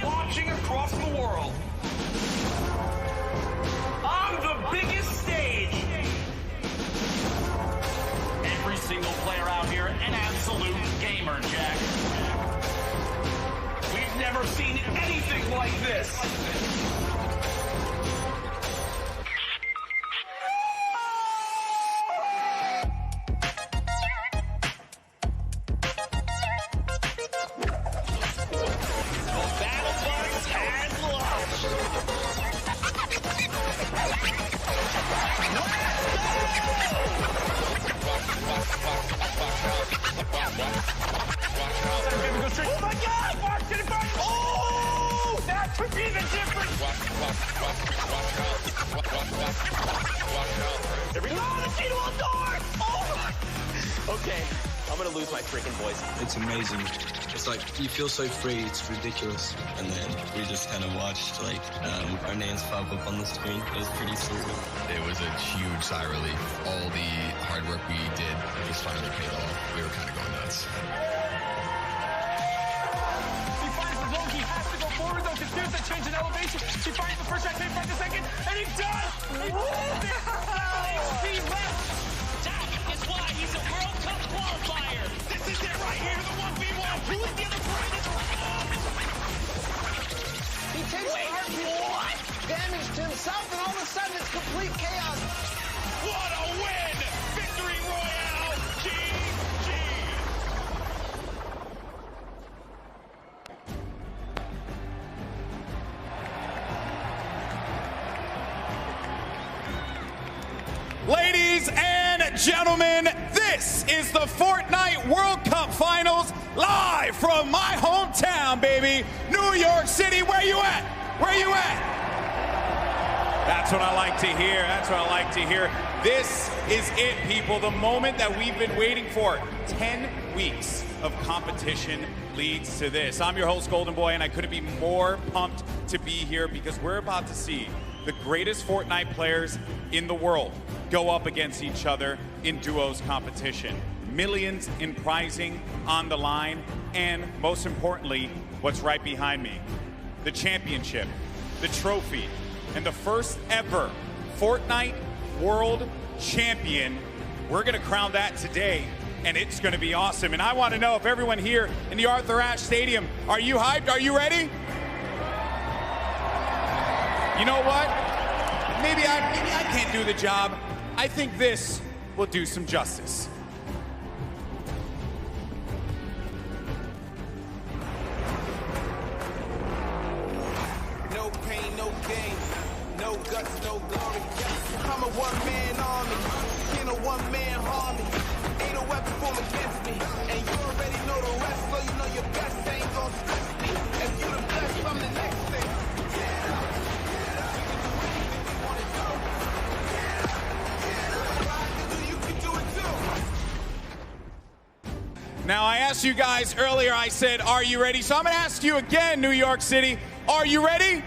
watching across the world. On the biggest stage. Every single player out here, an absolute gamer, Jack. We've never seen anything like this. Oh my God! Watch it! Oh! That could be the difference! There we go! The G-Wall door! Oh! Okay, I'm gonna lose my freaking voice. It's amazing. It's like, you feel so free, it's ridiculous. And then we just kind of watched, like, our names pop up on the screen. It was pretty surreal. It was a huge sigh of relief. All the hard work we did just finally paid off. We were kind of going nuts. He has to go forward though, because there's that change in elevation. She finds the first shot, can't find the second, and he does! He left! That is why he's a World Cup qualifier! This is it right here, the 1v1! Who is the other brightest? He takes what? Damage to himself, and all of a sudden it's complete chaos. What a win! Victory Royale! GG! Ladies and gentlemen, this is the Fortnite World Cup Finals live from my hometown, baby. New York City, where you at? Where you at? That's what I like to hear. That's what I like to hear. This is it, people. The moment that we've been waiting for. 10 weeks of competition leads to this. I'm your host, Golden Boy, and I couldn't be more pumped to be here because we're about to see the greatest Fortnite players in the world go up against each other in duos competition. Millions in prizing on the line, and most importantly, what's right behind me, the championship, the trophy, and the first ever Fortnite World Champion. We're gonna crown that today, and it's gonna be awesome. And I wanna know if everyone here in the Arthur Ashe Stadium, are you hyped? Are you ready? You know what? Maybe I can't do the job. I think this will do some justice. No pain, no gain, no guts, no glory. I'm a one-man army, in a one-man army. Ain't a weapon formed against me, and you already know the rest, so you know your best ain't gonna stress me. If you the best, I'm the next thing. Now, I asked you guys earlier, I said, are you ready? So I'm gonna ask you again, New York City, are you ready?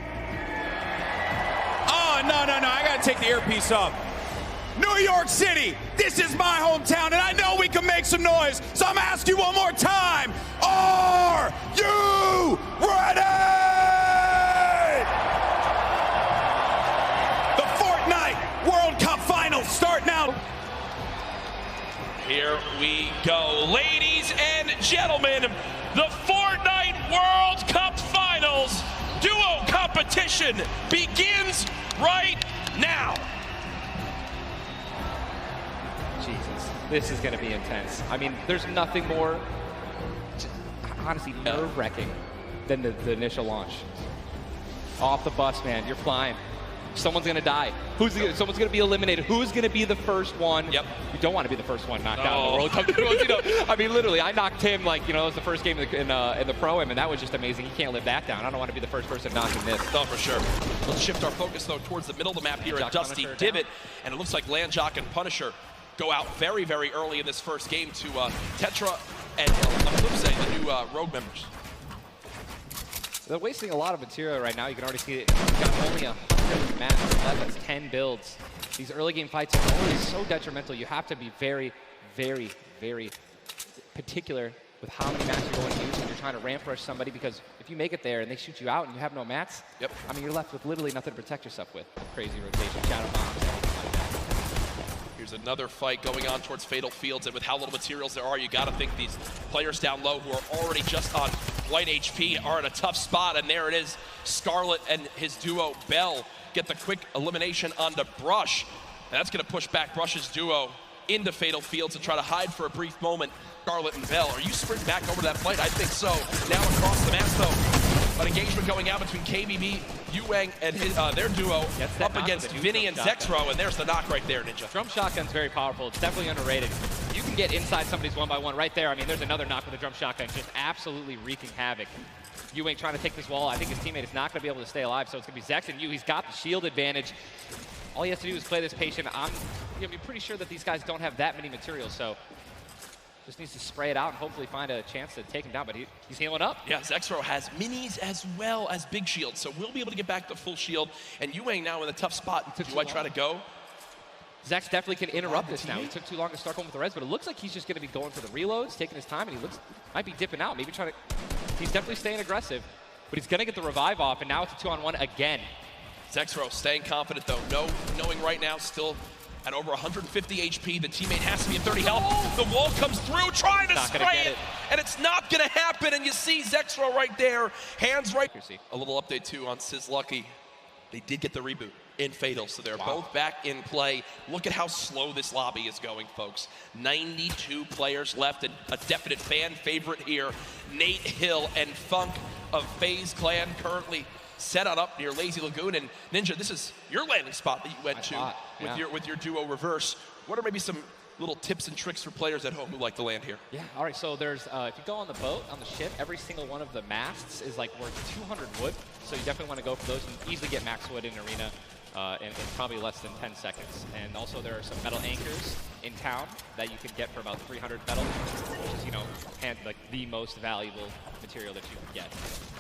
Oh, no, I gotta take the earpiece off. New York City, this is my hometown, and I know we can make some noise, so I'm gonna ask you one more time. Are you ready? The Fortnite World Cup Finals start now. Here we go. Ladies and gentlemen, the Fortnite World Cup Finals duo competition begins right now. Jesus, this is going to be intense. I mean, there's nothing more, honestly, nerve-wracking than the initial launch. Off the bus, man, you're flying. Someone's going to die. Someone's going to be eliminated. Who's going to be the first one? Yep. You don't want to be the first one knocked out in the World Cup. You know, I mean, literally, I knocked him like, it was the first game in the Pro-Am, and that was just amazing. You can't live that down. I don't want to be the first person knocking this. No, for sure. Let's shift our focus, though, towards the middle of the map here at Dusty Divot, and it looks like Landjock and Punisher go out very, very early in this first game to Tetra and, on the flip side, the new Rogue members. They're wasting a lot of material right now. You can already see it. You've got only 100 maps left. That's 10 builds. These early game fights are always so detrimental. You have to be very, very, very particular with how many maps you're going to use when you're trying to ramp rush somebody, because if you make it there and they shoot you out and you have no mats, Yep. I mean, you're left with literally nothing to protect yourself with. Crazy rotation, shadow bombs, anything like that. Here's another fight going on towards Fatal Fields, and with how little materials there are, you gotta think these players down low who are already just on white HP are in a tough spot, and there it is. Scrlёt and his duo, Bell, get the quick elimination onto Brush. And that's gonna push back Brush's duo into Fatal Fields and try to hide for a brief moment. Scrlёt and Bell, are you sprint back over to that fight? I think so. Now across the map though, an engagement going out between KBB, Yuang, and his, their duo up against Vinny and Zexro, and there's the knock right there, Ninja. Drum shotgun's very powerful. It's definitely underrated. You can get inside somebody's 1-by-1 right there. I mean, there's another knock with a drum shotgun, just absolutely wreaking havoc. Yuang trying to take this wall. I think his teammate is not going to be able to stay alive, so it's going to be Zex and Yu. He's got the shield advantage. All he has to do is play this patient. I'm going to be pretty sure that these guys don't have that many materials, so just needs to spray it out and hopefully find a chance to take him down, but he's healing up. Yeah, Zexro has minis as well as big shields, so we'll be able to get back to full shield. And Yuang now in a tough spot. Do I try to go? Zex definitely can interrupt this now. He took too long to start going with the res, but it looks like he's just going to be going for the reloads, taking his time, and he might be dipping out, maybe trying to. He's definitely staying aggressive, but he's going to get the revive off, and now it's a 2-on-1 again. Zexro staying confident though, knowing right now still at over 150 HP, the teammate has to be at 30 health. The wall comes through, trying to spray it, and it's not gonna happen, and you see Zexro right there, hands right. A little update too on Sizlucky. They did get the reboot in Fatal, so they're both back in play. Look at how slow this lobby is going, folks. 92 players left, and a definite fan favorite here, Nate Hill and Funk of FaZe Clan currently set on up near Lazy Lagoon. And Ninja, this is your landing spot that you went to with your duo reverse. What are maybe some little tips and tricks for players at home who like to land here? Yeah, all right, so there's, if you go on the boat, on the ship, every single one of the masts is like worth 200 wood, so you definitely want to go for those and easily get max wood in arena in probably less than 10 seconds. And also there are some metal anchors in town that you can get for about 300 metal, which is, you know, like the most valuable material that you can get.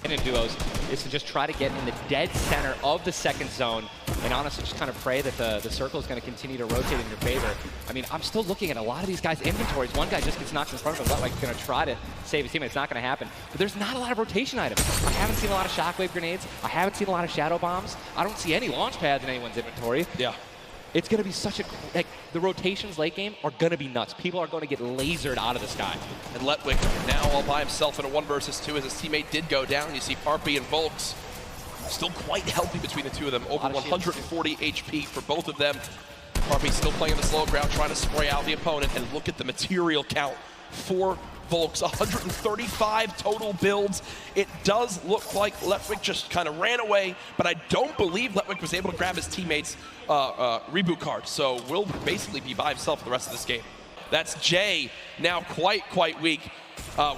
And in duos is to just try to get in the dead center of the second zone and honestly just kind of pray that the circle is going to continue to rotate in your favor. I mean, I'm still looking at a lot of these guys' inventories. One guy just gets knocked in front of him, like he's going to try to save his teammate. It's not going to happen. But there's not a lot of rotation items. I haven't seen a lot of shockwave grenades. I haven't seen a lot of shadow bombs. I don't see any launch pads in anyone's inventory. Yeah. It's going to be such a, like, the rotations late game are going to be nuts. People are going to get lasered out of the sky. And Letwick now all by himself in a 1 versus 2 as his teammate did go down. You see Parpy and Volks still quite healthy between the two of them. Over 140 HP for both of them. Parpy still playing the slow ground, trying to spray out the opponent. And look at the material count for Volks, 135 total builds. It does look like Letwick just kind of ran away, but I don't believe Letwick was able to grab his teammate's reboot card, so will basically be by himself for the rest of this game. That's Jay, now quite weak,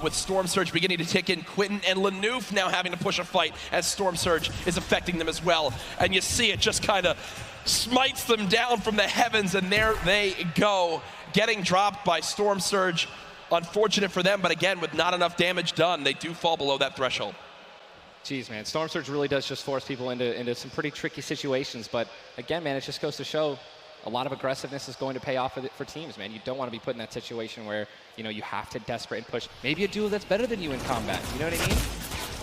with Storm Surge beginning to tick in. Quentin and Lanoof now having to push a fight as Storm Surge is affecting them as well. And you see it just kind of smites them down from the heavens, and there they go, getting dropped by Storm Surge. Unfortunate for them, but again, with not enough damage done, they do fall below that threshold. Jeez, man, Storm Surge really does just force people into some pretty tricky situations. But again, man, it just goes to show a lot of aggressiveness is going to pay off for teams, man. You don't want to be put in that situation where, you know, you have to desperate and push. Maybe a duo that's better than you in combat. You know what I mean?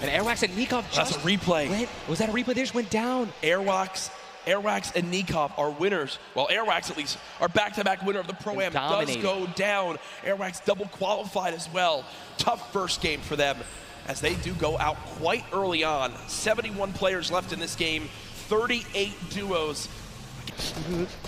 And NYHROX and Nikov just... That's a replay. Was that a replay? They just went down. NYHROX and Nikov are winners. Well, NYHROX at least are back-to-back winner of the Pro-Am. Does go down. NYHROX double qualified as well. Tough first game for them as they do go out quite early on. 71 players left in this game, 38 duos.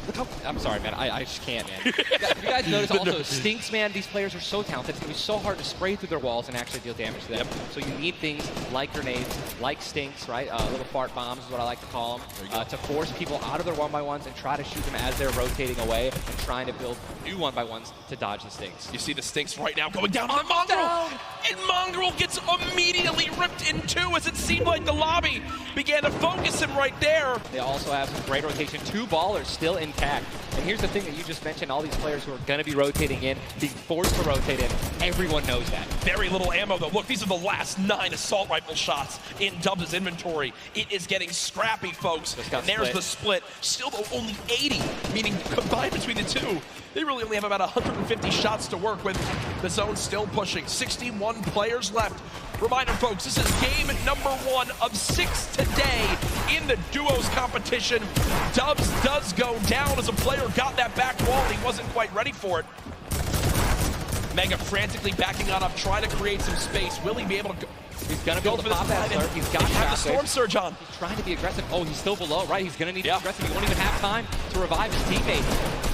Look how, I'm sorry, man. I just can't, man. If you guys notice also, Stinks, man, these players are so talented. It's going to be so hard to spray through their walls and actually deal damage to them. So you need things like grenades, like Stinks, right? Little fart bombs is what I like to call them, to force people out of their 1-by-1s and try to shoot them as they're rotating away and trying to build new 1-by-1s to dodge the Stinks. You see the Stinks right now going down on Mongraal. And Mongraal gets immediately ripped in two as it seemed like the lobby began to focus him right there. They also have some great rotation. 2 ballers still intact. And here's the thing that you just mentioned, all these players who are going to be rotating in, being forced to rotate in, everyone knows that. Very little ammo though. Look, these are the last 9 assault rifle shots in Dubs' inventory. It is getting scrappy, folks. And there's the split. Still though, only 80, meaning combined between the two. they really only have about 150 shots to work with. The zone still pushing. 61 players left. Reminder, folks, this is game number 1 of 6 today in the duos competition. Dubs does go down as a player got that back wall and he wasn't quite ready for it. Mega frantically backing on up, trying to create some space. Will he be able to go? He's gonna be able to pop that slurp. He's got the storm surge on. He's trying to be aggressive. Oh, he's still below, right? He's gonna need to be aggressive. He won't even have time to revive his teammate.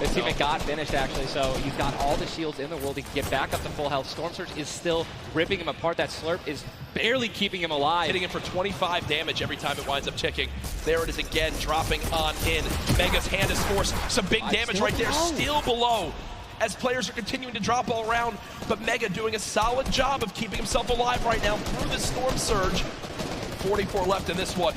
His teammate got finished, actually, so he's got all the shields in the world. He can get back up to full health. Storm Surge is still ripping him apart. That slurp is barely keeping him alive. Hitting him for 25 damage every time it winds up ticking. There it is again, dropping on in. Mega's hand is forced. Some big damage right there, still below. As players are continuing to drop all around, but Mega doing a solid job of keeping himself alive right now through the Storm Surge. 44 left in this one.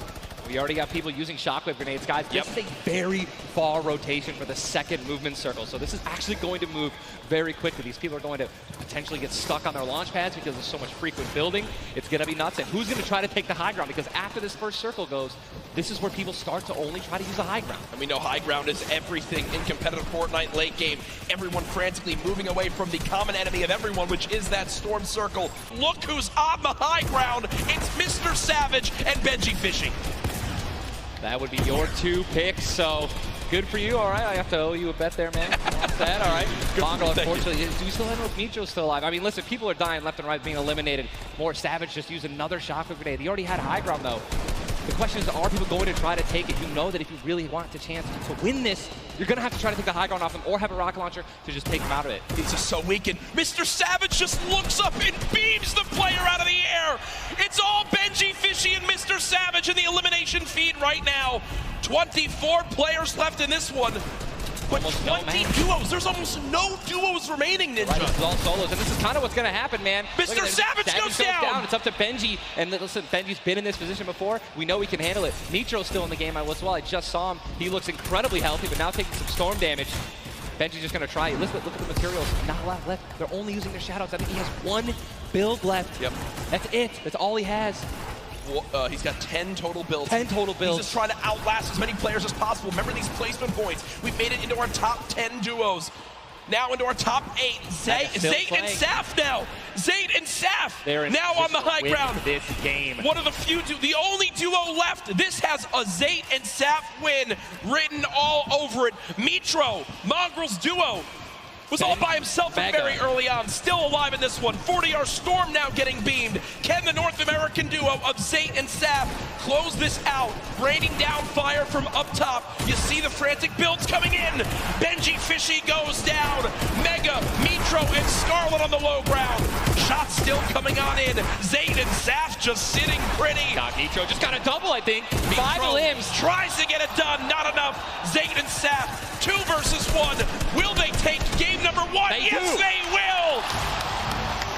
We already got people using shockwave grenades, guys. This is a very far rotation for the second movement circle, so this is actually going to move very quickly. These people are going to potentially get stuck on their launch pads because there's so much frequent building. It's going to be nuts. And who's going to try to take the high ground? Because after this first circle goes, this is where people start to only try to use the high ground. And we know high ground is everything in competitive Fortnite late game. Everyone frantically moving away from the common enemy of everyone, which is that storm circle. Look who's on the high ground. It's MrSavageM and benjufishu. That would be your 2 picks, so good for you. All right, I have to owe you a bet there, man. That, all right. Mongraal, unfortunately, do you still have Micho still alive? I mean, listen, people are dying left and right, being eliminated. More Savage just used another shockwave grenade. He already had high ground, though. The question is, are people going to try to take it? You know that if you really want the chance to win this, you're going to have to try to take the high ground off him or have a rocket launcher to just take him out of it. He's just so weakened. MrSavageM just looks up and beams the player out of the air. It's all benjufishu and MrSavageM in the elimination feed right now. 24 players left in this one. But 20 duos. There's almost no duos remaining, Ninja. Right, this is all solos, and this is kind of what's going to happen, man. MrSavageM goes down. It's up to Benji, and listen, Benji's been in this position before. We know he can handle it. Nitro's still in the game as well. I just saw him. He looks incredibly healthy, but now taking some storm damage. Benji's just going to try it. Look at the materials. Not a lot left. They're only using their shadows. I think he has 1 build left. Yep. That's it. That's all he has. He's got 10 total builds. 10 total builds. He's just trying to outlast as many players as possible. Remember these placement points. We've made it into our top 10 duos. Now into our top 8. Zayt and Saf now. Zayt and Saf now on the high ground. This game. One of the few, the only duo left. This has a Zayt and Saf win written all over it. Mitro, Mongraal's duo, was all by himself very early on. Still alive in this one. 40R Storm now getting beamed. Can the North American duo of Zayt and Saf close this out? Raining down fire from up top. You see the frantic builds coming in. benjufishu goes down. Mega, Mitro, and Scarlёt on the low ground. Shots still coming on in. Zayt and Saf just sitting pretty. Nitro just got a double, I think. Mitro 5 limbs. Tries to get it done. Not enough. Zayt and Saf, 2 versus 1. Will they take game number 1? Yes, they will!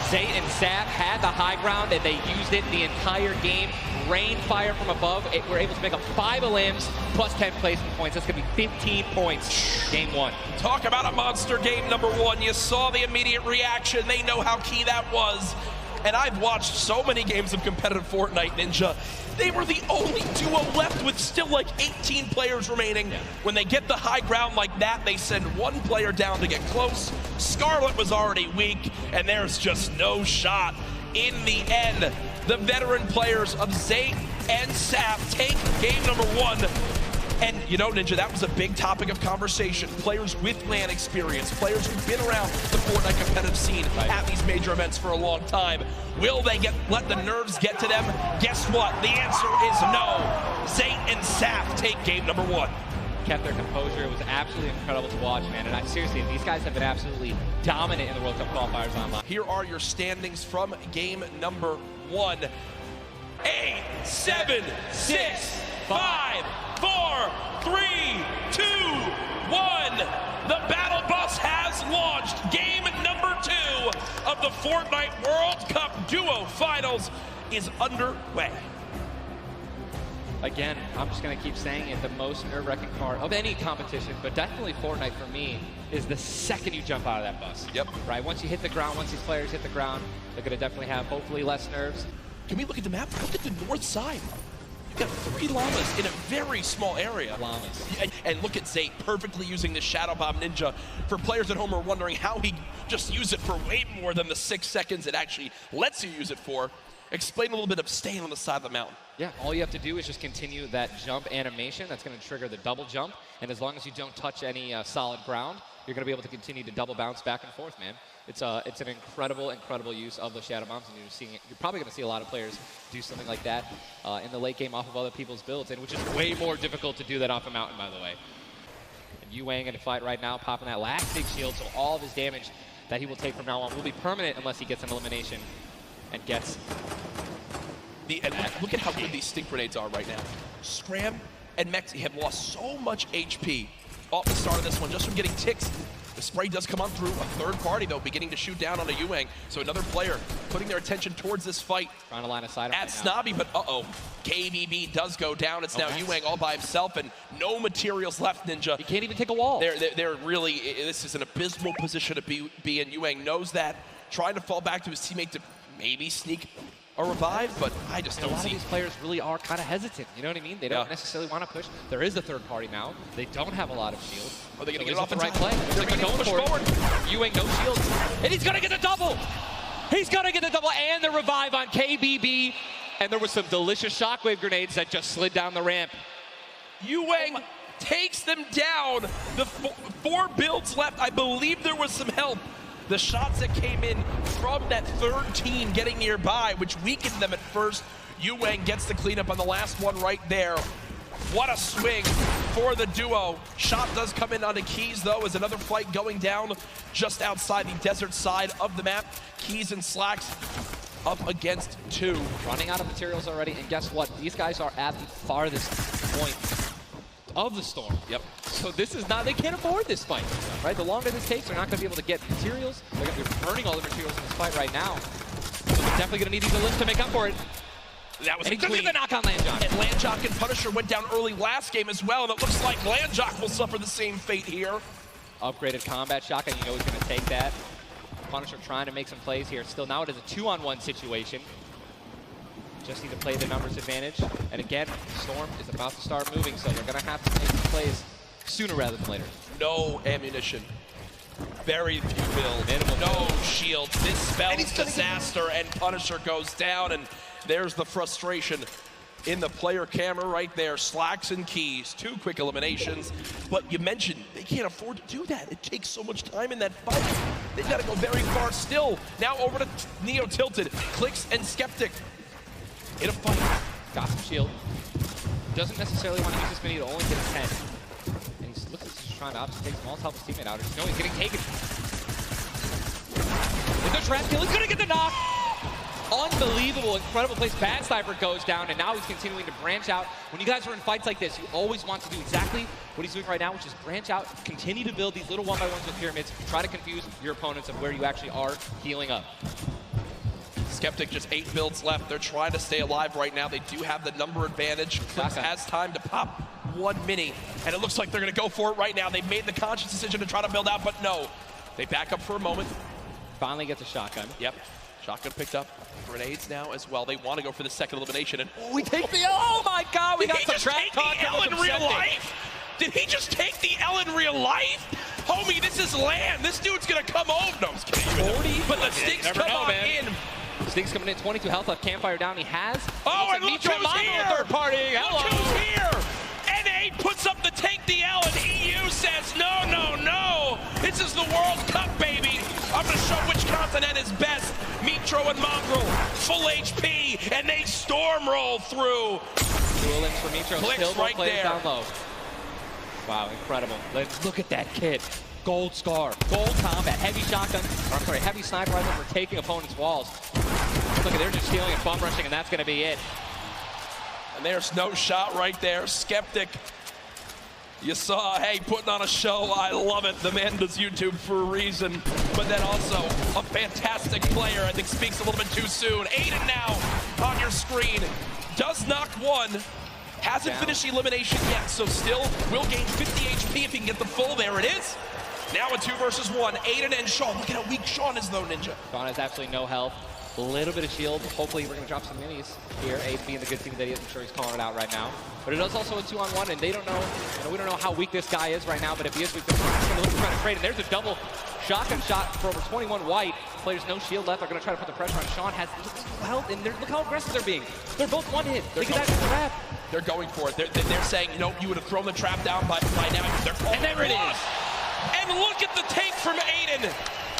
Zayt and Saf had the high ground, and they used it the entire game. Rain fire from above. We're able to make up 5 limbs plus 10 placement points. That's going to be 15 points. Game 1. Talk about a monster game number 1. You saw the immediate reaction. They know how key that was. And I've watched so many games of competitive Fortnite, Ninja. They were the only duo left with still like 18 players remaining. Yeah. When they get the high ground like that, they send 1 player down to get close. Scarlёt was already weak, and there's just no shot. In the end, the veteran players of Zayt and Saf take game number 1. And you know, Ninja, that was a big topic of conversation. Players with LAN experience, players who've been around the Fortnite competitive scene at these major events for a long time. Will they let the nerves get to them? Guess what? The answer is no. Zayt and Saf take game number 1. Kept their composure. It was absolutely incredible to watch, man. And seriously, these guys have been absolutely dominant in the World Cup qualifiers online. Here are your standings from game number 1. 8, 7, 6, 5, 4, 3, 2, 1. The battle bus has launched. Game number 2 of the Fortnite World Cup Duo Finals is underway. Again, I'm just going to keep saying it, the most nerve-wracking part of any competition, but definitely Fortnite for me, is the second you jump out of that bus. Yep. Right, once you hit the ground, once these players hit the ground, they're going to definitely have hopefully less nerves. Can we look at the map? Look at the north side. Got 3 llamas in a very small area. Llamas. And look at Zayt perfectly using the Shadow Bomb Ninja. For players at home who are wondering how he just used it for way more than the 6 seconds it actually lets you use it for. Explain a little bit of staying on the side of the mountain. Yeah, all you have to do is just continue that jump animation. That's going to trigger the double jump. And as long as you don't touch any solid ground, you're going to be able to continue to double bounce back and forth, man. It's an incredible, incredible use of the Shadow Bombs, and you're probably going to see a lot of players do something like that in the late game off of other people's builds, and which is way more difficult to do that off a mountain, by the way. And Ewang in a fight right now, popping that last big shield, so all of his damage that he will take from now on will be permanent unless he gets an elimination and gets... And look at how good these stink grenades are right now. Skram and Mexe have lost so much HP off the start of this one just from getting ticks. The spray does come on through. A third party, though, beginning to shoot down on a Ewang. So another player putting their attention towards this fight. Trying to line of sight at Snobby, but KBB does go down. It's now Ewang all by himself, and no materials left, Ninja. He can't even take a wall. They're really, this is an abysmal position to be in. Ewang knows that, trying to fall back to his teammate to maybe sneak a revive, but I just don't see. A lot of these players really are kind of hesitant, you know what I mean? They don't necessarily want to push. There is a third party now. They don't have a lot of shield. Are they going to get off the right play? They're going to push forward. Ewang, no shields. And he's going to get the double! He's going to get the double and the revive on KBB. And there was some delicious shockwave grenades that just slid down the ramp. Ewang takes them down. The 4 builds left. I believe there was some help. The shots that came in from that third team getting nearby, which weakened them at first. Ewang gets the cleanup on the last one right there. What a swing for the duo. Shot does come in onto Keys, though, as another fight going down just outside the desert side of the map. Keys and Slacks up against 2. Running out of materials already, and guess what? These guys are at the farthest point of the storm. Yep. So this is not, they can't afford this fight, right? The longer this takes, they're not going to be able to get materials. They're going to be burning all the materials in this fight right now. So they're definitely going to need these lists to make up for it. That was and a clean. The knock on Landjock. And Landjock and Punisher went down early last game as well, and it looks like Landjock will suffer the same fate here. Upgraded combat shotgun, you know he's going to take that. Punisher trying to make some plays here. Still, now it is a 2-on-1 situation. Just need to play the numbers advantage. And again, Storm is about to start moving, so they're going to have to make some plays sooner rather than later. No ammunition. Very few builds. No shield. This spells disaster, and Punisher goes down, and there's the frustration in the player camera right there. Slacks and Keys, 2 quick eliminations. But you mentioned they can't afford to do that. It takes so much time in that fight. They've got to go very far still. Now over to Neo Tilted, Clix and Sceptic in a fight. Got some shield. Doesn't necessarily want to use this mini to only get a 10. And he looks like he's just trying to obviously take small, help his teammate out. No, he's getting taken. Is there trap kill? He's going to get the knock. Unbelievable, incredible place. Bad Sniper goes down, and now he's continuing to branch out. When you guys are in fights like this, you always want to do exactly what he's doing right now, which is branch out, continue to build these little 1x1s with pyramids, try to confuse your opponents of where you actually are healing up. Sceptic just 8 builds left. They're trying to stay alive right now. They do have the number advantage. Clix has time to pop 1 mini, and it looks like they're going to go for it right now. They made the conscious decision to try to build out, but no. They back up for a moment. Finally gets a shotgun. Yep. Shotgun picked up. Grenades now as well. They want to go for the second elimination. And we take the oh my god, we got some track talk. Did he just take the L in real life? Did he just take the L in real life? Homie, this is land. This dude's going to come over. No, I'm just kidding. 40? But the stinks come on in. Stinks coming in, 22 health left, Campfire down, he has. Oh, and look who's here! Third party, hello! Look who's here! NA puts up the take the L, and EU says, no, no, no! This is the World Cup, baby! I'm gonna show which continent is best. Mitro and Mongraal, full HP, and they storm roll through. Dual links for Mitro, Clix still right there. Down low. Wow, incredible. Let's look at that kid. Gold Scar, gold combat, heavy shotgun, or I'm sorry, heavy sniper rifle for taking opponents' walls. Look at, they're just stealing and bum rushing, and that's going to be it. And there's no shot right there. Sceptic, you saw, hey, putting on a show. I love it. The man does YouTube for a reason. But then also a fantastic player. I think speaks a little bit too soon. Aiden now on your screen. Does knock 1. Hasn't finished the elimination yet, so still will gain 50 HP if he can get the full. There it is. Now a 2 versus 1. Aiden and Sean. Look at how weak Sean is, though, Ninja. Sean has absolutely no health. A little bit of shield. Hopefully we're going to drop some minis here. Abe being the good team that he is, I'm sure he's calling it out right now. But it is also a 2-on-1, and they don't know, we don't know how weak this guy is right now, but if he is weak, they're going to look to try to trade. And there's a double shotgun shot for over 21 white. Players no shield left. They're going to try to put the pressure on. Sean has health, and look how aggressive they're being. They're both one hit. They get that trap. They're going for it. They're saying, you know, you would have thrown the trap down by now. And there it is. And look at the take from Aiden.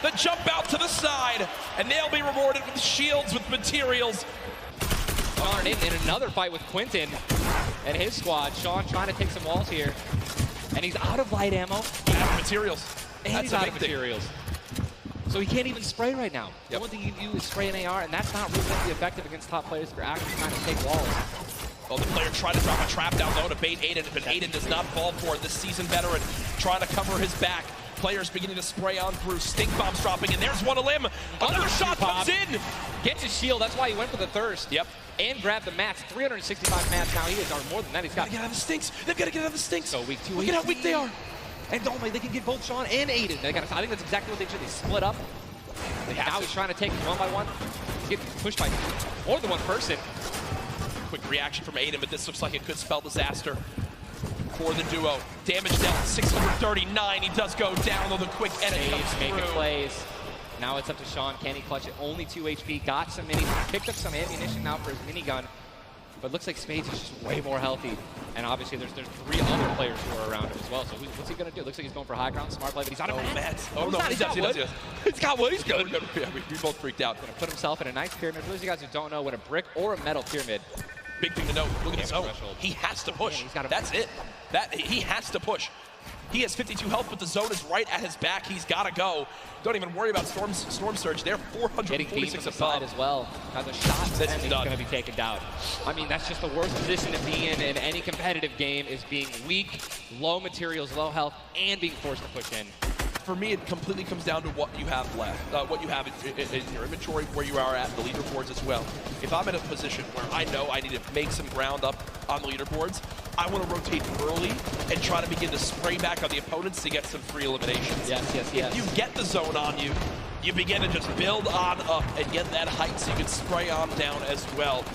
The jump out to the side, and they'll be rewarded with shields, with materials. Sean in another fight with Quentin and his squad. Sean trying to take some walls here, and he's out of light ammo. Out of materials. And he's out of materials. So he can't even spray right now. Yep. The one thing you can do is spray an AR, and that's not really going to be effective against top players if you're actually trying to take walls. Well, the player tried to drop a trap down low to bait Aiden, but Aiden does not fall for it. This seasoned veteran trying to cover his back. Players beginning to spray on through. Stink bombs dropping, and there's one a limb. Another shot comes in. Gets his shield. That's why he went for the thirst. Yep. And grabbed the mats. 365 mats now. He is on more than that. He's got. Get out of the stinks. They've got to get out of the stinks. So weak. Look at how weak they are. And don't they can get both Sean and Aiden. I think that's exactly what they should. They split up. Now he's trying to take one by one. He's getting pushed by more than one person. Quick reaction from Aiden, but this looks like it could spell disaster for the duo. Damage dealt 639. He does go down, though the quick edit comes through. Making plays. Now it's up to Sean. Can he clutch it? Only 2 HP. Got some minis. Picked up some ammunition now for his minigun. But looks like Spades is just way more healthy. And obviously there's 3 other players who are around him as well. So what's he going to do? Looks like he's going for high ground. Smart play, but he's out of mats. Oh, no, he does. He's got wood. He's good. Yeah, we both freaked out. Going to put himself in a nice pyramid. For those of you guys who don't know what a brick or a metal pyramid. Big thing to note. Look at his zone. He has to push. That's it. He has to push. He has 52 health, but the zone is right at his back. He's got to go. Don't even worry about Storm Surge. They're 446 aside as well. Has a shot, and he's going to be taken down. I mean, that's just the worst position to be in any competitive game, is being weak, low materials, low health, and being forced to push in. For me, it completely comes down to what you have left, what you have in your inventory, where you are at the leaderboards as well. If I'm in a position where I know I need to make some ground up on the leaderboards, I want to rotate early and try to begin to spray back on the opponents to get some free eliminations. Yes. If you get the zone on you, you begin to just build on up and get that height so you can spray on down as well.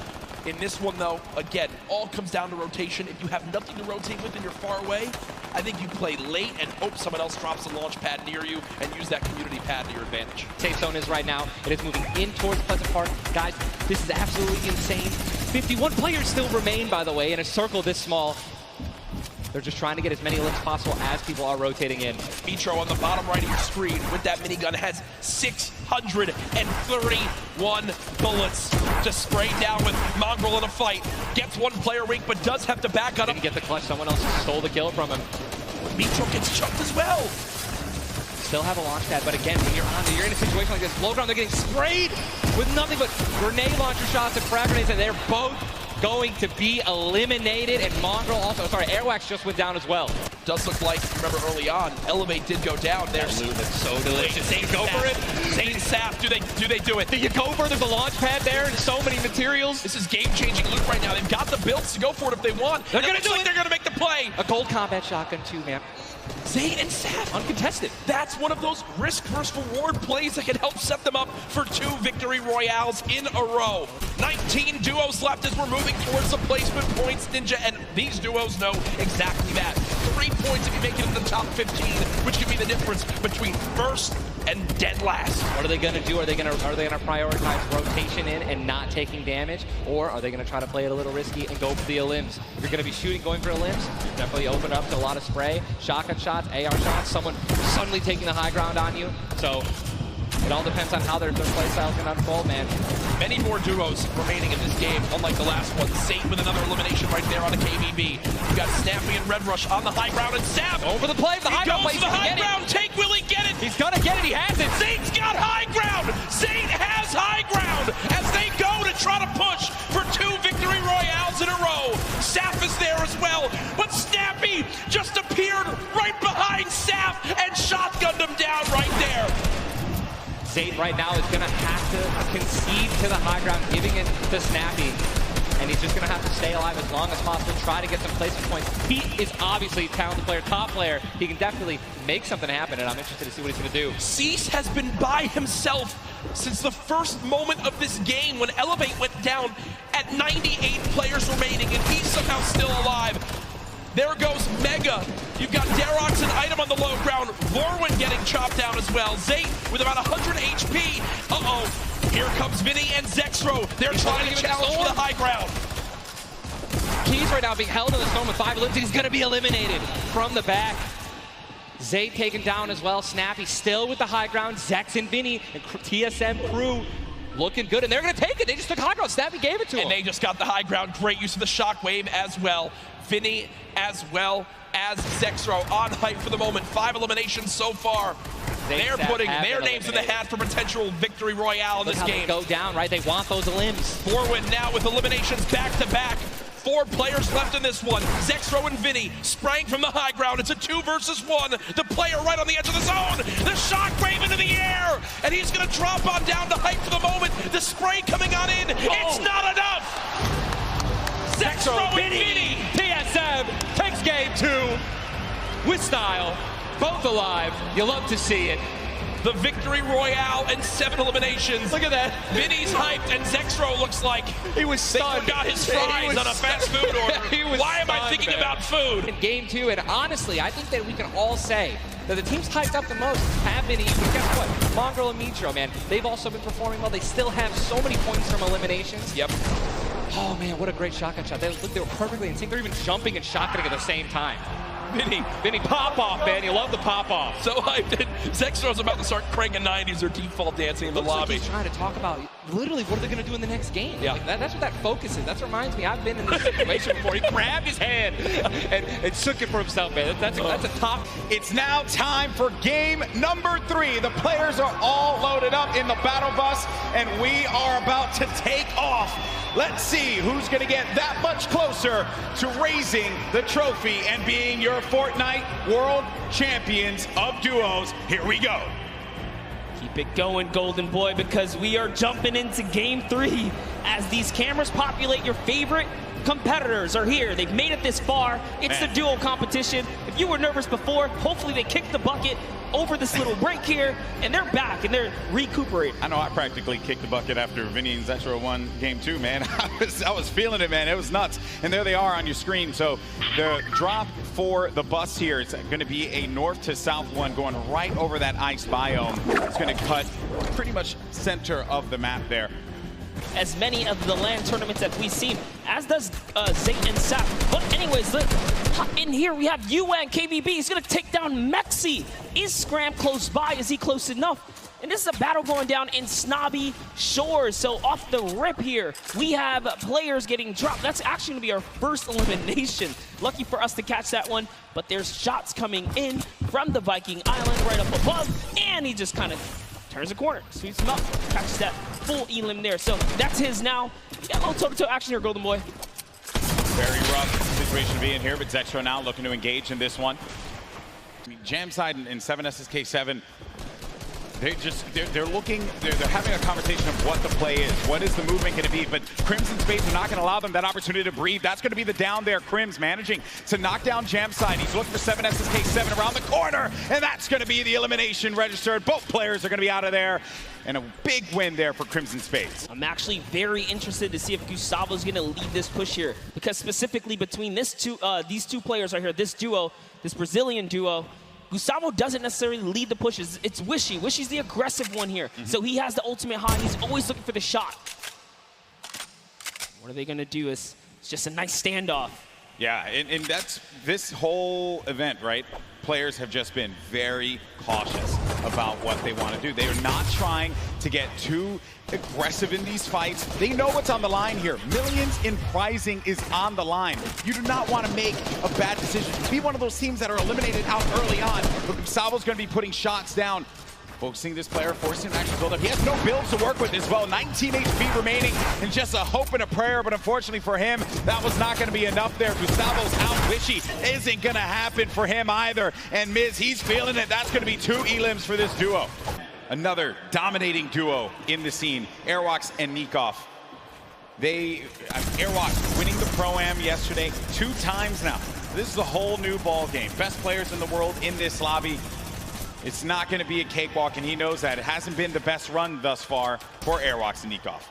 In this one, though, again, all comes down to rotation. If you have nothing to rotate with and you're far away, I think you play late and hope someone else drops a launch pad near you and use that community pad to your advantage. Safe zone is right now. It is moving in towards Pleasant Park. Guys, this is absolutely insane. 51 players still remain, by the way, in a circle this small. They're just trying to get as many limbs possible as people are rotating in. Mitro on the bottom right of your screen with that minigun has 631 bullets to spray down with Mongraal in a fight. Gets one player weak, but does have to back on him. Didn't get the clutch. Someone else stole the kill from him. Mitro gets choked as well. Still have a launch pad, but again, when you're in a situation like this, low ground, they're getting sprayed with nothing but grenade launcher shots and frag grenades, and they're both going to be eliminated. And Mongraal also, Airwax just went down as well. Does look like, remember early on, Elevate did go down. There's so delicious. Zayt go for it. Zayt and Sap, do they do it? Do you go for it? There's a launch pad there and so many materials. This is game-changing loot right now. They've got the builds to go for it if they want. They're going to do it. They're going to make the play. A gold combat shotgun too, man. Zayt and Sap. Uncontested. That's one of those risk versus reward plays that can help set them up for 2 victory royales in a row. 19 duos left as we're moving towards the placement points, Ninja, and these duos know exactly that. 3 points if you make it in the top 15, which could be the difference between first and dead last. What are they going to do? Are they going to prioritize rotation in and not taking damage, or are they going to try to play it a little risky and go for the elims? If you're going to be shooting, going for elims, you're definitely open up to a lot of spray, shotgun shots, AR shots, someone suddenly taking the high ground on you. So it all depends on how their play style can unfold, man. Many more duos remaining in this game, unlike the last one. Zayt with another elimination right there on the KBB. You got Snappy and RedRush on the high ground, and Sap over the play. The high ground play. The high ground take. Will he get it? He's gonna get it. He has it. Zayt's got high ground. Zayt has high ground as they go to try to push for 2 victory royales in a row. Sap is there as well, but Snappy just appeared right behind Sap and shotgunned him down right there. Zayt right now is going to have to concede to the high ground, giving it to Snappy. And and he's just going to have to stay alive as long as possible, try to get some placement points. He is obviously a talented player, top player. He can definitely make something happen, and I'm interested to see what he's going to do. Cease has been by himself since the first moment of this game when Elevate went down at 98 players remaining, and he's somehow still alive. There goes Mega. You've got NYHROX and Item on the low ground. Vorwin getting chopped down as well. Zayt with about 100 HP. Uh-oh. Here comes Vinny and Zexro. They're trying to challenge for the high ground. He's right now being held in the storm with 5 limbs. He's going to be eliminated from the back. Zayt taken down as well. Snappy still with the high ground. Zex and Vinny and TSM Crew looking good, and they're going to take it. They just took high ground. Snappy gave it to him. And they just got the high ground. Great use of the shockwave as well. Vinny as well as Zexro on hype for the moment. 5 eliminations so far. They're putting their names in the hat for potential victory royale in this game. They go down, right? They want those limbs. Vorwin now with eliminations back to back. 4 players left in this one. Zexro and Vinny spraying from the high ground. It's a 2 versus 1. The player right on the edge of the zone. The shockwave into the air. And he's going to drop on down to hype for the moment. The spray coming on in. It's not enough. Zexro and Vinny. TSM takes game 2 with style. Both alive. You love to see it. The victory royale and 7 eliminations. Look at that. Vinny's hyped and Zexro looks like he was stunned. He forgot his fries on a fast food order. Why am I thinking about food? In game 2, and honestly, I think that we can all say that the teams hyped up the most have been, guess what? Mongraal and Mitro, man. They've also been performing well. They still have so many points from eliminations. Yep. Oh man, what a great shotgun shot. They were perfectly in sync. They're even jumping and shotgunning at the same time. Vinny pop-off, man. You love the pop-off. So hyped. Zexro's about to start cranking 90s or default dancing in the lobby. Like he's trying to talk about literally what are they going to do in the next game. Yeah. Like that's what that focus is. That reminds me, I've been in this situation before. He grabbed his hand and shook it for himself, man. That's a top. It's now time for game number 3. The players are all loaded up in the battle bus, and we are about to take off. Let's see who's going to get that much closer to raising the trophy and being your Fortnite World Champions of Duos. Here we go. Keep it going, Golden Boy, because we are jumping into game 3 as these cameras populate. Your favorite competitors are here. They've made it this far. It's the duo competition. If you were nervous before, hopefully they kicked the bucket over this little break here, and they're back, and they're recuperating. I know I practically kicked the bucket after Vinny and Zexro won game 2, man. I was feeling it, man. It was nuts. And there they are on your screen. So the drop for the bus here, it's going to be a north to south one going right over that ice biome. It's going to cut pretty much center of the map there. As many of the LAN tournaments that we've seen, as does Zayt and Sap. But anyways, look, in here we have UN KBB. He's going to take down Mexe. Is Skram close by? Is he close enough? And this is a battle going down in Snobby Shores. So off the rip here, we have players getting dropped. That's actually going to be our first elimination. Lucky for us to catch that one, but there's shots coming in from the Viking Island right up above, and he just kind of turns a corner, sweeps him up, catches that full elim there. So that's his now. We got a little toe-to-toe action here, Golden Boy. Very rough situation to be in here, but Zexro now looking to engage in this one. I mean, Jamside and 7SSK7, they're looking, they're having a conversation of what the play is. What is the movement going to be? But Crimz and Spades are not going to allow them that opportunity to breathe. That's going to be the down there. Crimz managing to knock down Jamside. He's looking for 7SSK7 around the corner, and that's going to be the elimination registered. Both players are going to be out of there. And a big win there for Crimz and Spades. I'm actually very interested to see if Gustavo's going to lead this push here, because specifically between these two players right here, this duo, this Brazilian duo, Gustavo doesn't necessarily lead the pushes. It's Wishy. Wishy's the aggressive one here. So he has the ultimate high. He's always looking for the shot. What are they going to do? It's just a nice standoff. Yeah, and that's this whole event, right? Players have just been very cautious about what they want to do. They are not trying to get too aggressive in these fights. They know what's on the line here. Millions in prizing is on the line. You do not want to make a bad decision. Be one of those teams that are eliminated out early on. But Gustavo's going to be putting shots down. Focusing this player, forcing him to actually build up. He has no builds to work with as well. 19 HP remaining, and just a hope and a prayer, but unfortunately for him, that was not going to be enough there. Gustavo's out. Wishy isn't going to happen for him either. And Miz, he's feeling it. That's going to be 2 elims for this duo. Another dominating duo in the scene, NYHROX and Nikov. NYHROX winning the Pro-Am yesterday 2 times now. This is a whole new ball game. Best players in the world in this lobby. It's not going to be a cakewalk, and he knows that. It hasn't been the best run thus far for NYHROX and Nikov.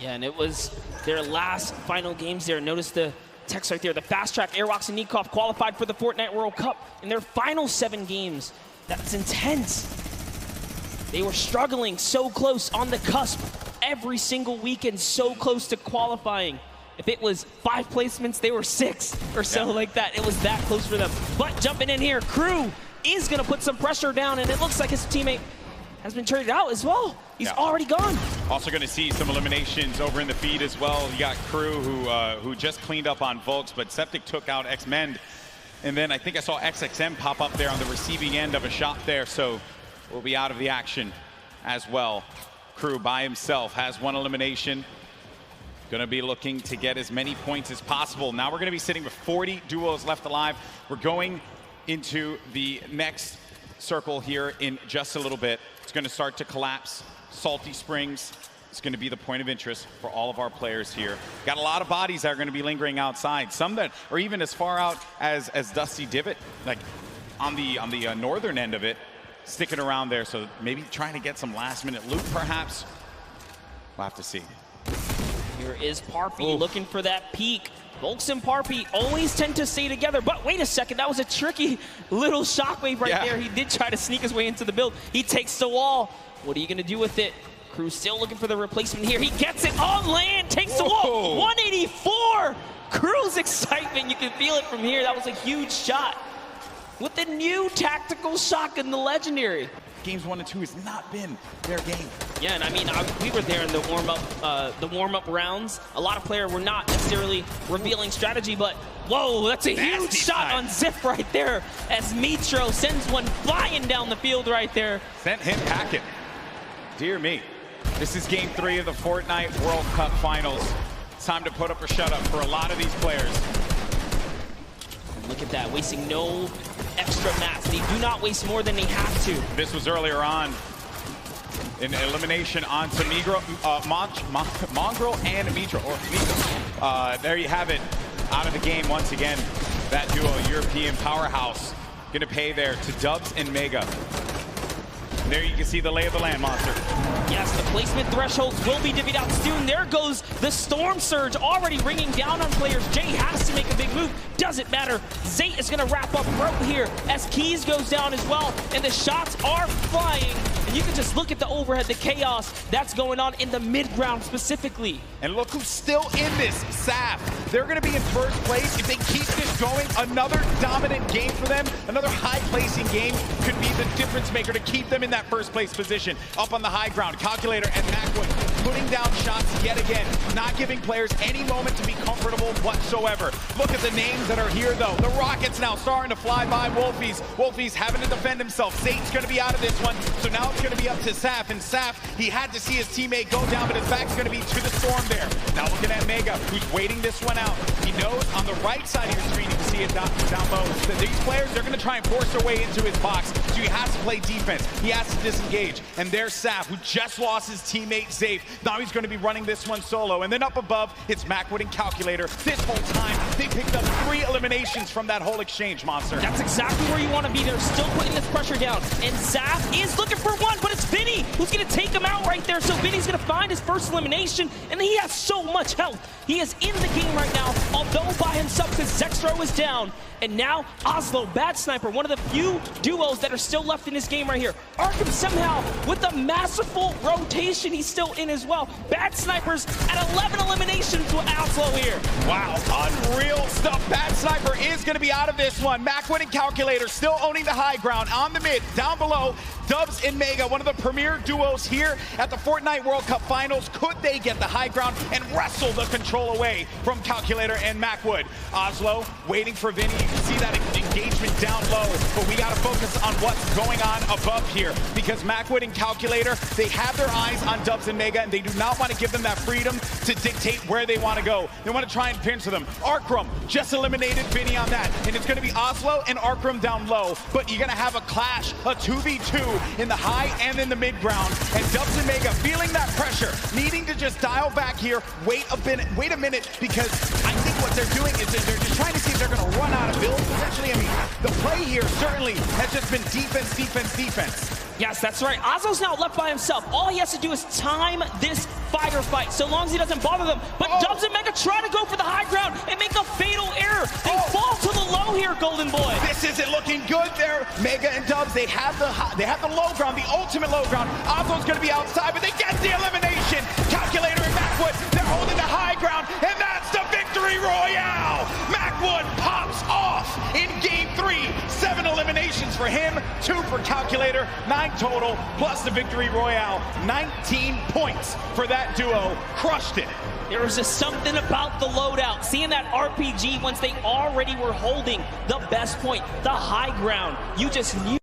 Yeah, and it was their last final games there. Notice the text right there. The fast track NYHROX and Nikov qualified for the Fortnite World Cup in their final 7 games. That's intense. They were struggling so close on the cusp every single weekend, so close to qualifying. If it was 5 placements, they were 6 or so like that. It was that close for them. But jumping in here, Crue is going to put some pressure down, and it looks like his teammate has been traded out as well. He's already gone. Also going to see some eliminations over in the feed as well. You got Crue who just cleaned up on Volks, but Sceptic took out X-Mend. And then I think I saw XXM pop up there on the receiving end of a shot there, so we'll be out of the action as well. Crue by himself has 1 elimination. Going to be looking to get as many points as possible. Now we're going to be sitting with 40 duos left alive. We're going into the next circle here in just a little bit. It's going to start to collapse. Salty Springs is going to be the point of interest for all of our players here. Got a lot of bodies that are going to be lingering outside. Some that are even as far out as Dusty Divot, like on the northern end of it, sticking around there. So maybe trying to get some last-minute loot, perhaps. We'll have to see. Here is Parpy looking for that peek. Volks and Parpy always tend to stay together, but wait a second, that was a tricky little shockwave right there. He did try to sneak his way into the build. He takes the wall. What are you gonna do with it? Crue still looking for the replacement here. He gets it on land, takes the wall. 184! Crue's excitement, you can feel it from here. That was a huge shot. With the new tactical shotgun, the legendary. Games 1 and 2 has not been their game. Yeah, and I mean, we were there in the warm-up rounds. A lot of players were not necessarily revealing strategy, but whoa, that's a huge shot on Ziff right there as Mitro sends one flying down the field right there. Sent him packing. Dear me. This is game 3 of the Fortnite World Cup Finals. It's time to put up or shut up for a lot of these players. And look at that, wasting no extra mats. They do not waste more than they have to. This was earlier on. An elimination onto Mongraal and Mitro. There you have it. Out of the game once again. That duo, European powerhouse, gonna pay there to Dubs and Mega. There you can see the lay of the land, Monster. Yes, the placement thresholds will be divvied out soon. There goes the Storm Surge already ringing down on players. Jay has to make a big move. Doesn't matter. Zayt is going to wrap up right here as Keys goes down as well. And the shots are flying. And you can just look at the overhead, the chaos that's going on in the mid-ground specifically. And look who's still in this, Saf. They're going to be in first place. If they keep this going, another dominant game for them, another high-placing game could be the difference maker to keep them in that first place position. Up on the high ground, Calculator and Macwood putting down shots yet again, not giving players any moment to be comfortable whatsoever. Look at the names that are here though. The Rockets now starting to fly by WOLFIEZ. WOLFIEZ having to defend himself. Zayt's going to be out of this one, so now it's going to be up to Saf. And Saf, he had to see his teammate go down, but his back's going to be to the Storm there. Now looking at Mega, who's waiting this one out. He knows on the right side of your screen, you can see it down low, that these players, they're going to try and force their way into his box, so he has to play defense. He has to disengage. And there's Saf, who just lost his teammate Zayt. Now he's going to be running this one solo. And then up above, it's Macwood and Calculator. This whole time, they picked up 3 eliminations from that whole exchange, Monster. That's exactly where you want to be. They're still putting this pressure down. And Saf is looking for one, but it's Vinny who's going to take him out right there. So Vinny's going to find his first elimination, and he has so much health. He is in the game right now, although by himself, because Zextro is down. And now Oslo, Bad Sniper, one of the few duos that are still left in this game right here. Arkham somehow, with a masterful rotation, he's still in as well. Bad Snipers at 11 eliminations with Oslo here. Wow, unreal stuff. Bad Sniper is going to be out of this one. Macwood and Calculator still owning the high ground. On the mid, down below, Dubs and Mega, one of the premier duos here at the Fortnite World Cup Finals. Could they get the high ground and wrestle the control away from Calculator and Macwood? Oslo waiting for Vinny. You can see that engagement down low, but we got to focus on what's going on above here, because Macwood and Calculator, they have their eyes on Dubs and Mega, and they do not want to give them that freedom to dictate where they want to go. They want to try and pinch them. Arkrum just eliminated Vinny on that, and it's going to be Oslo and Arkrum down low, but you're going to have a clash, a 2v2 in the high and in the mid ground, and Dubs and Mega feeling that pressure, needing to just dial back here, wait a minute, because I think what they're doing is they're just trying to see if they're going to run out of builds potentially. I mean, the play here certainly has just been defense, defense, defense. Yes, that's right. Oslo's now left by himself. All he has to do is time this fighter fight, so long as he doesn't bother them. But Dubs and Mega try to go for the high ground and make a fatal error. They fall to the low here, Golden Boy. This isn't looking good there. Mega and Dubs, they have the low ground, the ultimate low ground. Oslo's going to be outside, but they get the elimination. Calculator and Macwood, they're holding the high ground, and that's the victory royale. Macwood pops off in game 3. 7 eliminations for him, 2 for Calculator, 9 total, plus the victory royale. 19 points for that duo. Crushed it. There was just something about the loadout. Seeing that RPG once they already were holding the best point, the high ground. You just knew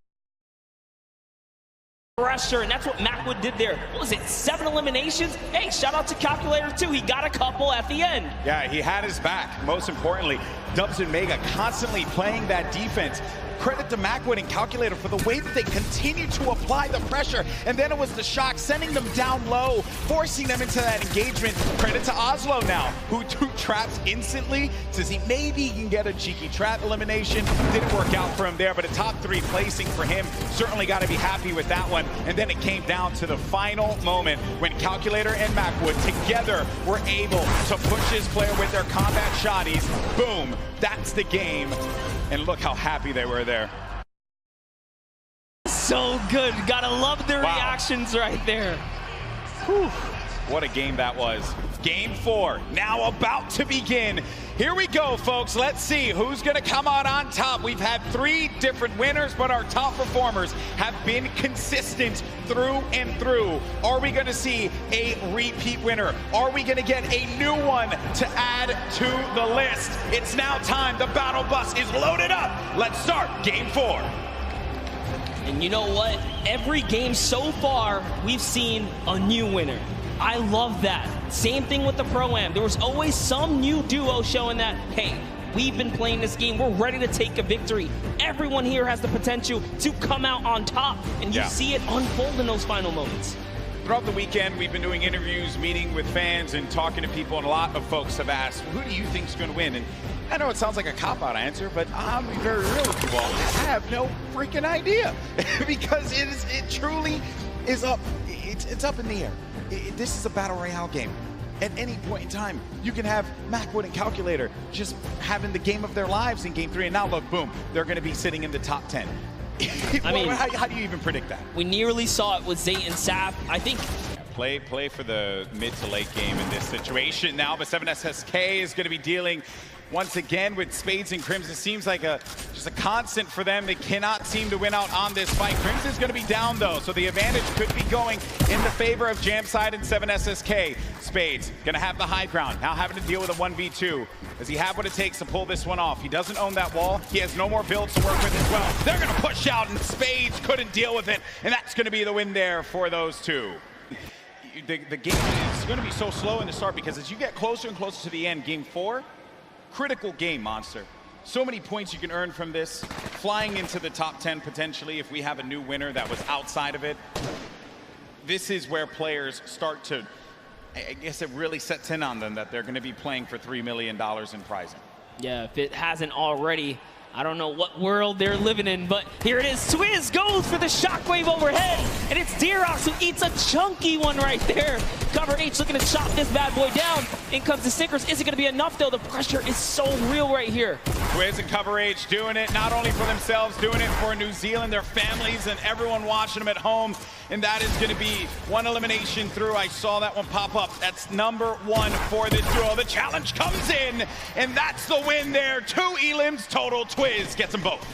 pressure, and that's what Macwood did there. What was it, 7 eliminations? Hey, shout out to Calculator too. He got a couple at the end. Yeah, he had his back. Most importantly, Dubs and Mega constantly playing that defense. Credit to Macwood and Calculator for the way that they continue to apply the pressure. And then it was the shock, sending them down low, forcing them into that engagement. Credit to Oslo now, who took traps instantly. Says maybe he can get a cheeky trap elimination. Didn't work out for him there, but a top 3 placing for him. Certainly got to be happy with that one. And then it came down to the final moment when Calculator and Macwood together were able to push his player with their combat shotties. Boom, that's the game. And look how happy they were there. So good. Gotta love the reactions right there. Whew. What a game that was. Game 4 now about to begin. Here we go, folks. Let's see who's going to come out on top. We've had 3 different winners, but our top performers have been consistent through and through. Are we going to see a repeat winner? Are we going to get a new one to add to the list? It's now time. The battle bus is loaded up. Let's start game 4. And you know what? Every game so far, we've seen a new winner. I love that. Same thing with the Pro-Am. There was always some new duo showing that, hey, we've been playing this game. We're ready to take a victory. Everyone here has the potential to come out on top, and you see it unfold in those final moments. Throughout the weekend, we've been doing interviews, meeting with fans, and talking to people, and a lot of folks have asked, who do you think is going to win? And I know it sounds like a cop-out answer, but I'm very real with you all. I have no freaking idea because it truly is up. It's up in the air. This is a battle royale game. At any point in time, you can have Macwood and Calculator just having the game of their lives in game 3, and now look, boom, they're going to be sitting in the top 10. I mean, how do you even predict that? We nearly saw it with Zayt and Sap. I think play for the mid to late game in this situation now, but 7SSK is going to be dealing once again with Spades and Crimz. It seems like just a constant for them. They cannot seem to win out on this fight. Crimz is going to be down though, so the advantage could be going in the favor of Jamside and 7SSK. Spades going to have the high ground, now having to deal with a 1v2. Does he have what it takes to pull this one off? He doesn't own that wall. He has no more builds to work with as well. They're going to push out, and Spades couldn't deal with it, and that's going to be the win there for those two. The game is going to be so slow in the start because as you get closer and closer to the end, game 4, critical game, Monster. So many points you can earn from this. Flying into the top 10 potentially if we have a new winner that was outside of it. This is where players start to, I guess it really sets in on them that they're going to be playing for $3 million in prizing. Yeah, if it hasn't already, I don't know what world they're living in, but here it is. Twizz goes for the shockwave overhead, and it's NYHROX who eats a chunky one right there. CoverH looking to chop this bad boy down. In comes the sinkers. Is it going to be enough, though? The pressure is so real right here. Twizz and CoverH doing it, not only for themselves, doing it for New Zealand, their families, and everyone watching them at home. And that is going to be one elimination through. I saw that one pop up. That's number 1 for this duo. The challenge comes in, and that's the win there. 2 elims total. Twizz gets them both.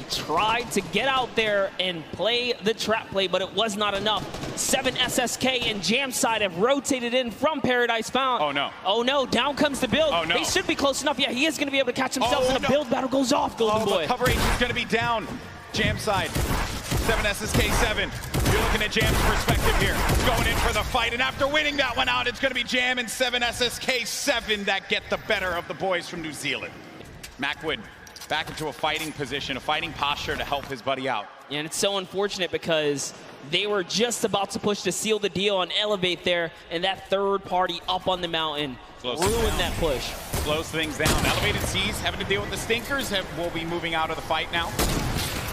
tried to get out there and play the trap play, but it was not enough. 7 SSK and Jam side have rotated in from Paradise Found. Oh no. Oh no, down comes the build. Oh no. They should be close enough. Yeah, he is going to be able to catch himself, and a build battle goes off, Golden Boy. The coverage is going to be down. Jam side. 7 SSK 7. You're looking at Jam's perspective here. Going in for the fight, and after winning that one out, it's going to be Jam and 7 SSK 7 that get the better of the boys from New Zealand. Macwood back into a fighting position, a fighting posture to help his buddy out. Yeah, and it's so unfortunate because they were just about to push to seal the deal on Elevate there, and that third party up on the mountain ruined that push. Slows things down. Elevated Seas having to deal with the Stinkers. Will be moving out of the fight now.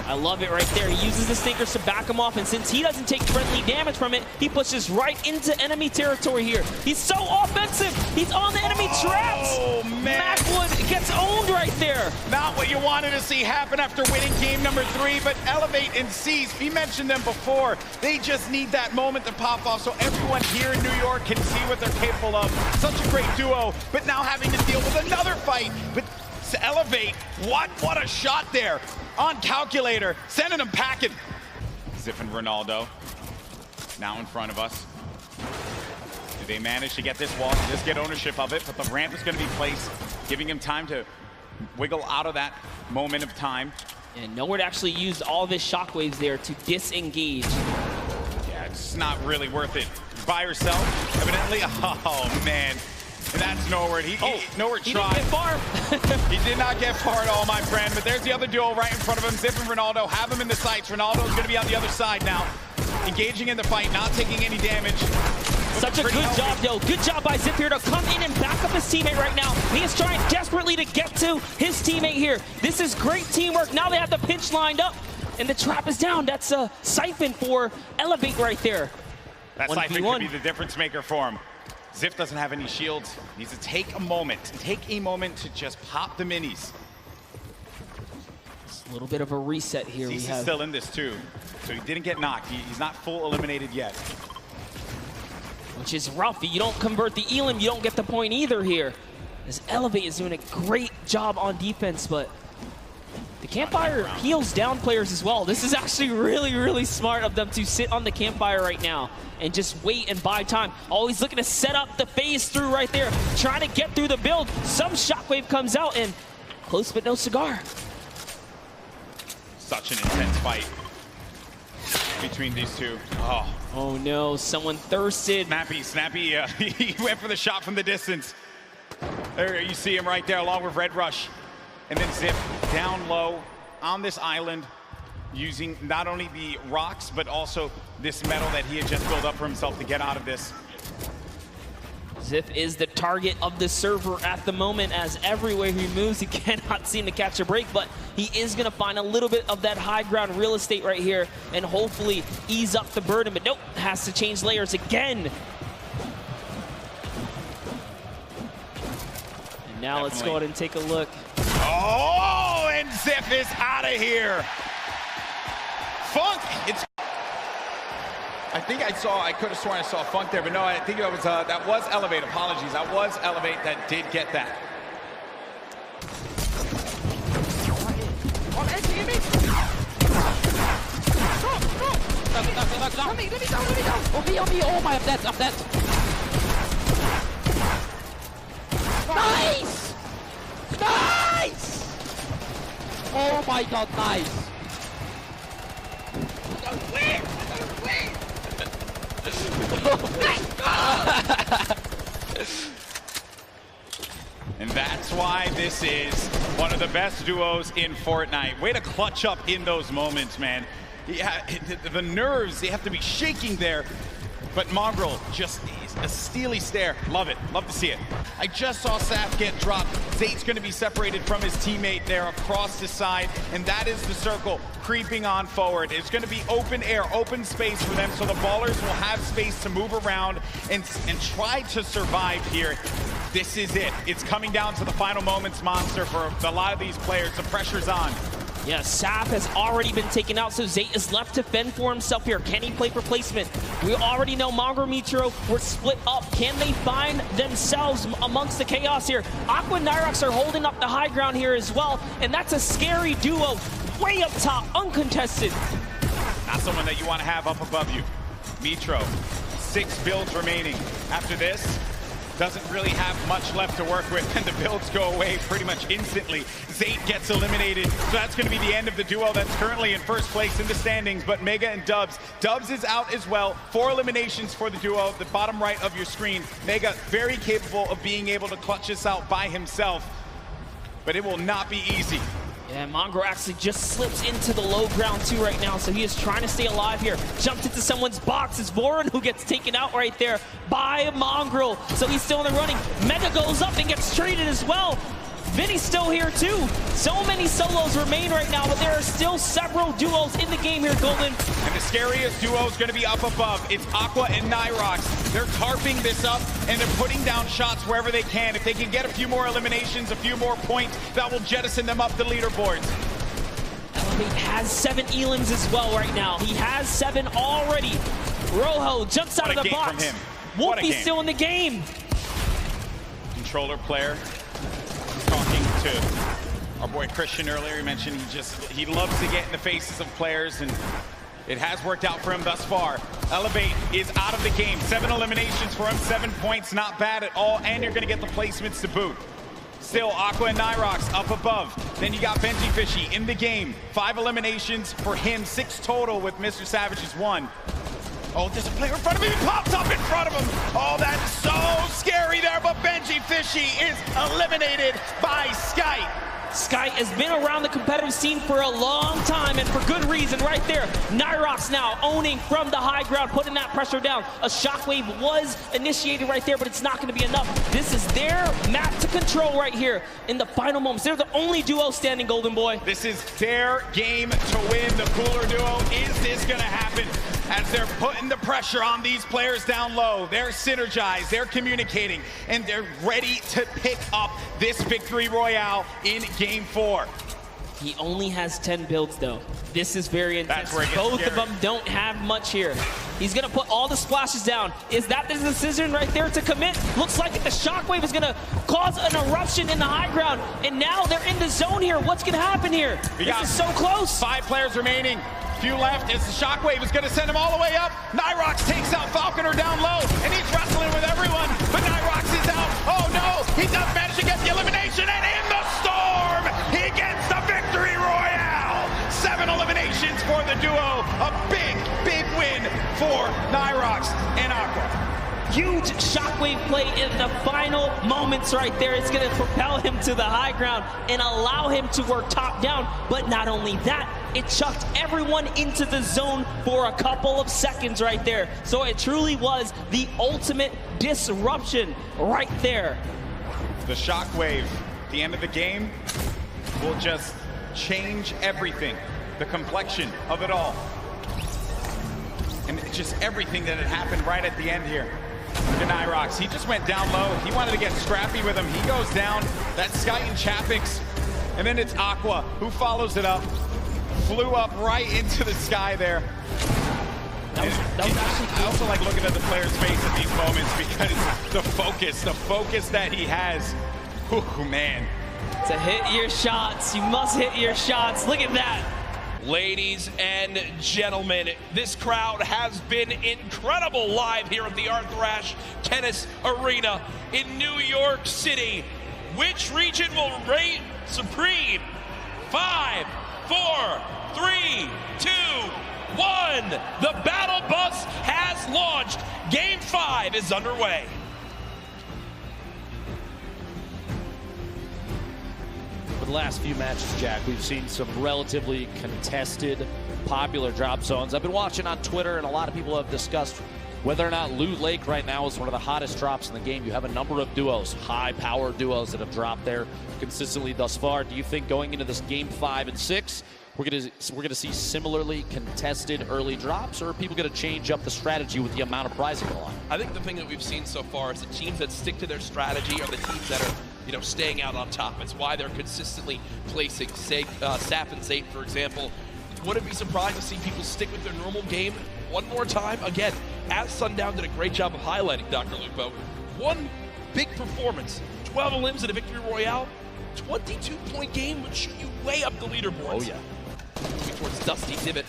I love it right there. He uses the Stinkers to back him off, and since he doesn't take friendly damage from it, he pushes right into enemy territory here. He's so offensive. He's on the enemy traps. Oh, man. Macwood gets owned right there. Not what you wanted to see happen after winning game number 3, but Elevate and Seas, we mentioned them before. They just need that moment to pop off so everyone here in New York can see what they're capable of. Such a great duo, but now having to deal with another fight. But to Elevate, what a shot there. On calculator, sending him packing. Ziff and Ronaldo now in front of us. Do they manage to get this wall, just get ownership of it? But the ramp is going to be placed, giving him time to wiggle out of that moment of time. And nowhere to actually use all of his shockwaves there to disengage. Yeah, it's not really worth it. By yourself, evidently. Oh, man. And that's nowhere. Nowhere tried. He didn't get far. He did not get far at all, my friend. But there's the other duo right in front of him. Ziff and Ronaldo have him in the sights. Ronaldo's going to be on the other side now. Engaging in the fight, not taking any damage. Such a good job, though. Good job by Ziff here to come in and back up his teammate right now. He is trying desperately to get to his teammate here. This is great teamwork. Now they have the pinch lined up, and the trap is down. That's a siphon for Elevate right there. That siphon could be the difference maker for him. Ziff doesn't have any shields. Needs to take a moment to just pop the minis. It's a little bit of a reset here. He's still in this too, so he didn't get knocked. He's not full eliminated yet. Which is rough. You don't convert the Elim, you don't get the point either here. As Elevate is doing a great job on defense, but the Campfire heals down players as well. This is actually really, really smart of them to sit on the Campfire right now and just wait and buy time. Always looking to set up the phase through right there, trying to get through the build. Some shockwave comes out, and close but no cigar. Such an intense fight between these two. Oh no, someone thirsted. Snappy, he went for the shot from the distance. There you see him right there along with RedRush. And then Ziff down low on this island, using not only the rocks, but also this metal that he had just built up for himself to get out of this. Ziff is the target of the server at the moment, as everywhere he moves, he cannot seem to catch a break, but he is going to find a little bit of that high ground real estate right here and hopefully ease up the burden, but nope, has to change layers again. And now let's go ahead and take a look. Oh, and Ziff is out of here. Funk, I could have sworn I saw Funk there, but no, I think it was, that was Elevate. Apologies, that was Elevate that did get that. Let me go. Oh my, I'm dead. Nice! Nice! Oh my god, nice! And that's why this is one of the best duos in Fortnite. Way to clutch up in those moments, man. Yeah, the nerves, they have to be shaking there. But Mongraal, just a steely stare. Love it. Love to see it. I just saw Saf get dropped. Zayt's going to be separated from his teammate there across the side, and that is the circle creeping on forward. It's going to be open air, open space for them, so the ballers will have space to move around and try to survive here. This is it. It's coming down to the final moments, Monster, for a lot of these players. The pressure's on. Yeah, Sap has already been taken out, so Zayt is left to fend for himself here. Can he play replacement? We already know Mongraal Metro were split up. Can they find themselves amongst the chaos here? Aqua and NYHROX are holding up the high ground here as well, and that's a scary duo way up top, uncontested. Not someone that you want to have up above you. Metro, 6 builds remaining. After this, doesn't really have much left to work with, and the builds go away pretty much instantly. Zayt gets eliminated, so that's going to be the end of the duo that's currently in first place in the standings, but Mega and Dubs. Dubs is out as well. 4 eliminations for the duo, the bottom right of your screen. Mega very capable of being able to clutch this out by himself, but it will not be easy. Yeah, Mongraal actually just slips into the low ground too right now, so he is trying to stay alive here. Jumped into someone's box. It's Voron who gets taken out right there by Mongraal, so he's still in the running. Mega goes up and gets traded as well. Vinny's still here too. So many solos remain right now, but there are still several duos in the game here, Golden. And the scariest duo is going to be up above. It's Aqua and NYHROX. They're carping this up, and they're putting down shots wherever they can. If they can get a few more eliminations, a few more points, that will jettison them up the leaderboards. Elevate has 7 elims as well right now. He has 7 already. ROJO jumps out of the box. WOLFIEZ still in the game. Controller player. Talking to our boy Christian earlier, he mentioned he loves to get in the faces of players, and it has worked out for him thus far. Elevate is out of the game. 7 eliminations for him, 7 points, not bad at all, and you're gonna get the placements to boot. Still, Aqua and NYHROX up above. Then you got benjufishу in the game. 5 eliminations for him, 6 total with MrSavage's 1. Oh, there's a player in front of him. He pops up in front of him. Oh, that's so scary there, but benjufishu is eliminated by Skite. Skite has been around the competitive scene for a long time, and for good reason right there. NYHROX now owning from the high ground, putting that pressure down. A shockwave was initiated right there, but it's not going to be enough. This is their map to control right here in the final moments. They're the only duo standing, Golden Boy. This is their game to win. The cooler duo. Is this going to happen? As they're putting the pressure on these players down low. They're synergized, they're communicating, and they're ready to pick up this victory royale in Game 4. He only has 10 builds, though. This is very intense. Both of them don't have much here. He's going to put all the splashes down. Is that the decision right there to commit? Looks like the shockwave is going to cause an eruption in the high ground, and now they're in the zone here. What's going to happen here? This is so close. 5 players remaining. Few left as the shockwave is going to send him all the way up. NYHROX takes out Falconer down low, and he's wrestling with everyone, but NYHROX is out. Oh no, he does manage to get the elimination, and in the storm, he gets the victory royale. 7 eliminations for the duo. A big, big win for NYHROX and Aqua. Huge shockwave play in the final moments right there. It's going to propel him to the high ground and allow him to work top down. But not only that, it chucked everyone into the zone for a couple of seconds right there. So it truly was the ultimate disruption right there. The shockwave, the end of the game, will just change everything. The complexion of it all. And just everything that had happened right at the end here. To NYHROX, he just went down low. He wanted to get scrappy with him. He goes down. That's Skite and Chapix. And then it's Aqua who follows it up. Flew up right into the sky there. That was actually, I also like looking at the player's face at these moments because the focus that he has. Ooh, man. To hit your shots, you must hit your shots. Look at that. Ladies and gentlemen, this crowd has been incredible live here at the R-Thrash Tennis Arena in New York City. Which region will reign supreme? 5, 4, 3, 2, 1. The battle bus has launched. Game 5 is underway. For the last few matches, Jack, we've seen some relatively contested, popular drop zones. I've been watching on Twitter, and a lot of people have discussed whether or not Loot Lake right now is one of the hottest drops in the game. You have a number of duos, high-power duos that have dropped there consistently thus far. Do you think going into this Game 5 and 6, we're gonna see similarly contested early drops, or are people gonna change up the strategy with the amount of prizing on the line? I think the thing that we've seen so far is the teams that stick to their strategy are the teams that are you know, staying out on top. It's why they're consistently placing Sap and Zayt, for example. Wouldn't be surprised to see people stick with their normal game one more time. Again, as Sundown did a great job of highlighting, Dr. Lupo, one big performance, 12 elims in a victory royale, 22-point game would shoot you way up the leaderboards. Oh, yeah. Moving towards Dusty Divot,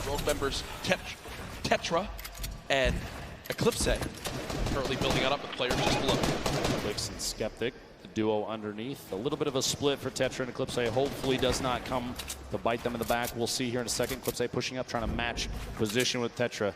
Rogue members Tetra and Eclipse currently building on up with players just below. Clix and Sceptic, the duo underneath. A little bit of a split for Tetra and Eclipse. Hopefully does not come to bite them in the back. We'll see here in a second. Eclipse pushing up, trying to match position with Tetra.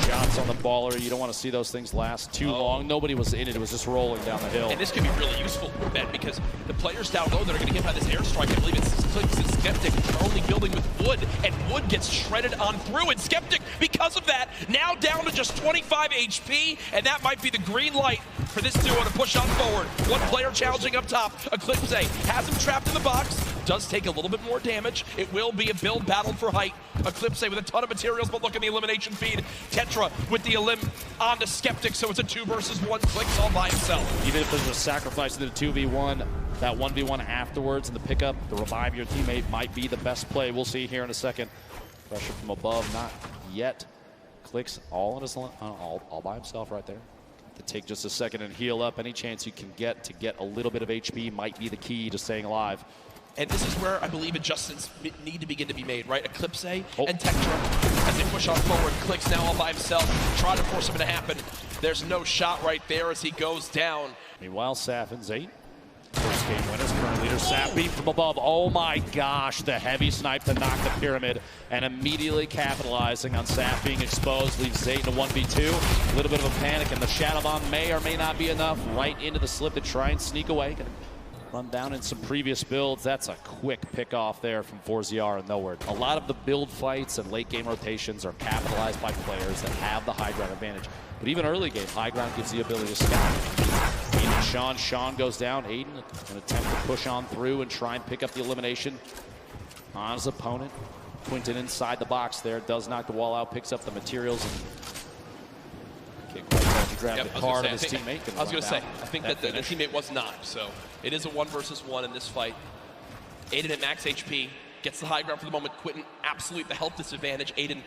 Shots on the baller. You don't want to see those things last too long. Nobody was in it. It was just rolling down the hill. And this could be really useful, Ben, because the players down low that are going to get by this airstrike, I believe it's Clix and Sceptic, are only building with Wood, and Wood gets shredded on through. And Sceptic, because of that, now down to just 25 HP, and that might be the green light for this duo to push on forward. One player challenging up top. Eclipse has him trapped in the box. Does take a little bit more damage. It will be a build battle for height. Eclipse with a ton of materials, but look at the elimination feed. Tetra with the elim on the Sceptic, so it's a 2 versus 1. Clix all by himself. Even if there's a sacrifice in the 2v1, that 1v1 afterwards and the pickup, the revive your teammate might be the best play. We'll see here in a second. Pressure from above, not yet. Clix all by himself right there. To take just a second and heal up. Any chance you can get to get a little bit of HP might be the key to staying alive. And this is where I believe adjustments need to begin to be made, right? Eclipse and Tetra, as they push on forward. Clix now all by himself, try to force him to happen. There's no shot right there as he goes down. Meanwhile, Sap and Zayt, first game winners, current leader. Sap beat from above. Oh my gosh, the heavy snipe to knock the pyramid, and immediately capitalizing on Sap being exposed, leaves Zayt in a 1v2. A little bit of a panic, and the Shadow Bomb may or may not be enough. Right into the slip to try and sneak away. Run down in some previous builds. That's a quick pick off there from 4ZR and nowhere. A lot of the build fights and late game rotations are capitalized by players that have the high ground advantage. But even early game, high ground gives the ability to scout. Aiden, Sean goes down. Aiden, an attempt to push on through and try and pick up the elimination on his opponent. Quinton inside the box there, does knock the wall out, picks up the materials, and grab the card of his teammate. I was going to say, I think that the teammate was not. So it is a 1 versus 1 in this fight. Aiden at max HP, gets the high ground for the moment. Quinton, absolutely the health disadvantage. Aiden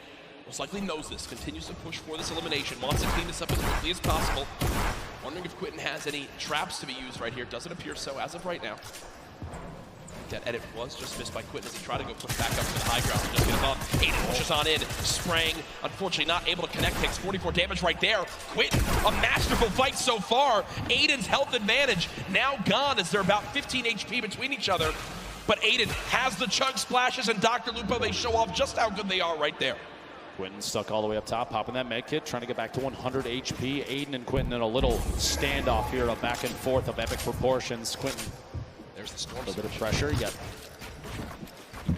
most likely knows this, continues to push for this elimination, wants to clean this up as quickly as possible. Wondering if Quinton has any traps to be used right here. Doesn't appear so as of right now. That edit was just missed by Quinton as he tried to go push back up to the high ground and just get above. Aiden pushes on in, spraying, unfortunately not able to connect, takes 44 damage right there. Quinton, a masterful fight so far. Aiden's health advantage now gone as they're about 15 HP between each other. But Aiden has the chug splashes, and Dr. Lupo, they show off just how good they are right there. Quinton stuck all the way up top, popping that med kit, trying to get back to 100 HP. Aiden and Quinton in a little standoff here, a back and forth of epic proportions. Quinton, there's the storm. A little bit of pressure, yet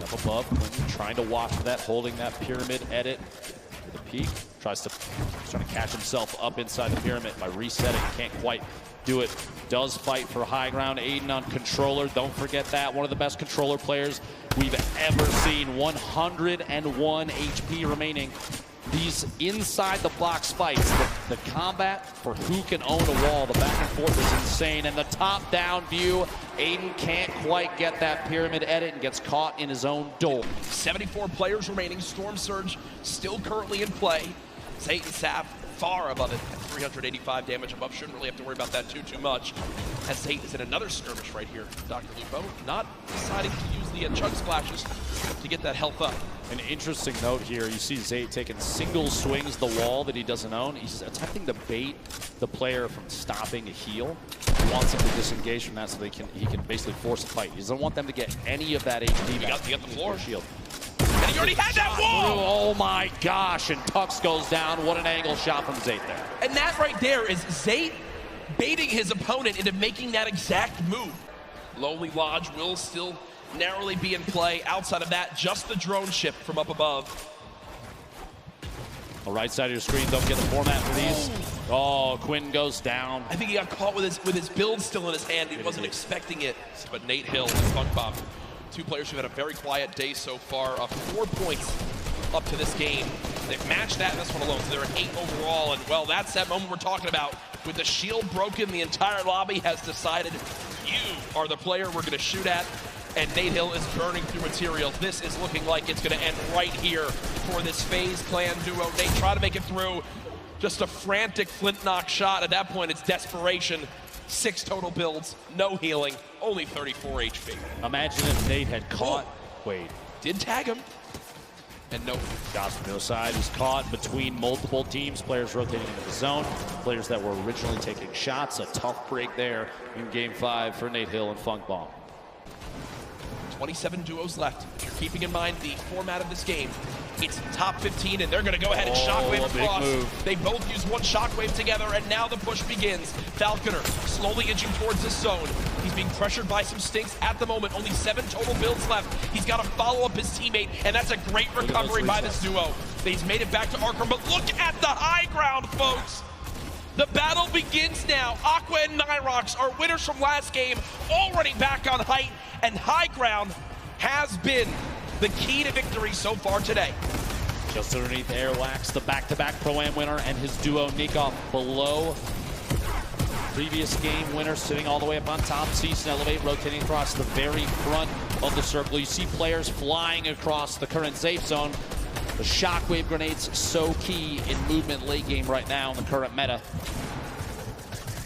up above. Quinton trying to watch for that, holding that pyramid edit to the peak. Trying to catch himself up inside the pyramid by resetting. Can't quite do it. Does fight for high ground. Aiden on controller. Don't forget that. One of the best controller players we've ever seen. 101 HP remaining. These inside the box fights, the combat for who can own a wall, the back and forth is insane. And the top down view, Aiden can't quite get that pyramid edit and gets caught in his own door. 74 players remaining. Storm Surge still currently in play. Zayt and Sap far above it at 385 damage above. Shouldn't really have to worry about that too much. As Zayt is in another skirmish right here. Dr. Lupo not deciding to use the chug splashes to get that health up. An interesting note here, you see Zayt taking single swings the wall that he doesn't own. He's attempting to bait the player from stopping a heal. He wants him to disengage from that so he can basically force a fight. He doesn't want them to get any of that HP back. He got the floor. Shield. And he already had that wall! Oh my gosh, and Tux goes down. What an angle shot from Zayt there. And that right there is Zayt baiting his opponent into making that exact move. Lonely Lodge will still narrowly be in play. Outside of that, just the drone ship from up above. The right side of your screen, don't get the format for these. Oh, Quinn goes down. I think he got caught with his build still in his hand. He wasn't expecting it. But Nate Hill and Funk Bomb, two players who've had a very quiet day so far. 4 points up to this game. They've matched that in this one alone, so they're at 8 overall. And well, that's that moment we're talking about. With the shield broken, the entire lobby has decided you are the player we're going to shoot at. And NateHill is burning through materials. This is looking like it's going to end right here for this FaZe clan duo. Nate trying to make it through. Just a frantic flint knock shot. At that point, it's desperation. 6 total builds, no healing, only 34 HP. Imagine if Nate had caught. Wait. Did tag him. And no. Josh from the other side was caught between multiple teams, players rotating into the zone, players that were originally taking shots. A tough break there in Game 5 for NateHill and Funkbomb. 27 duos left. If you're keeping in mind the format of this game, it's top 15, and they're going to go ahead and shockwave across. They both use one shockwave together, and now the push begins. Falconer slowly inching towards this zone. He's being pressured by some stinks at the moment. Only 7 total builds left. He's got to follow up his teammate, and that's a great recovery by this duo. He's made it back to Arkham, but look at the high ground, folks. The battle begins now. Aqua and NYHROX are winners from last game, already back on height, and high ground has been the key to victory so far today. Just underneath Airwax, the back-to-back Pro-Am winner, and his duo Nikoff below. Previous game winner sitting all the way up on top. Cease and Elevate rotating across the very front of the circle. You see players flying across the current safe zone. The shockwave grenades so key in movement late game right now in the current meta.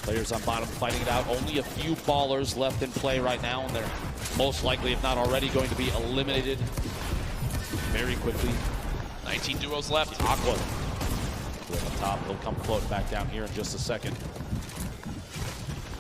Players on bottom fighting it out. Only a few ballers left in play right now, and they're most likely, if not already, going to be eliminated very quickly. 19 duos left. Aqua up top. He'll come floating back down here in just a second.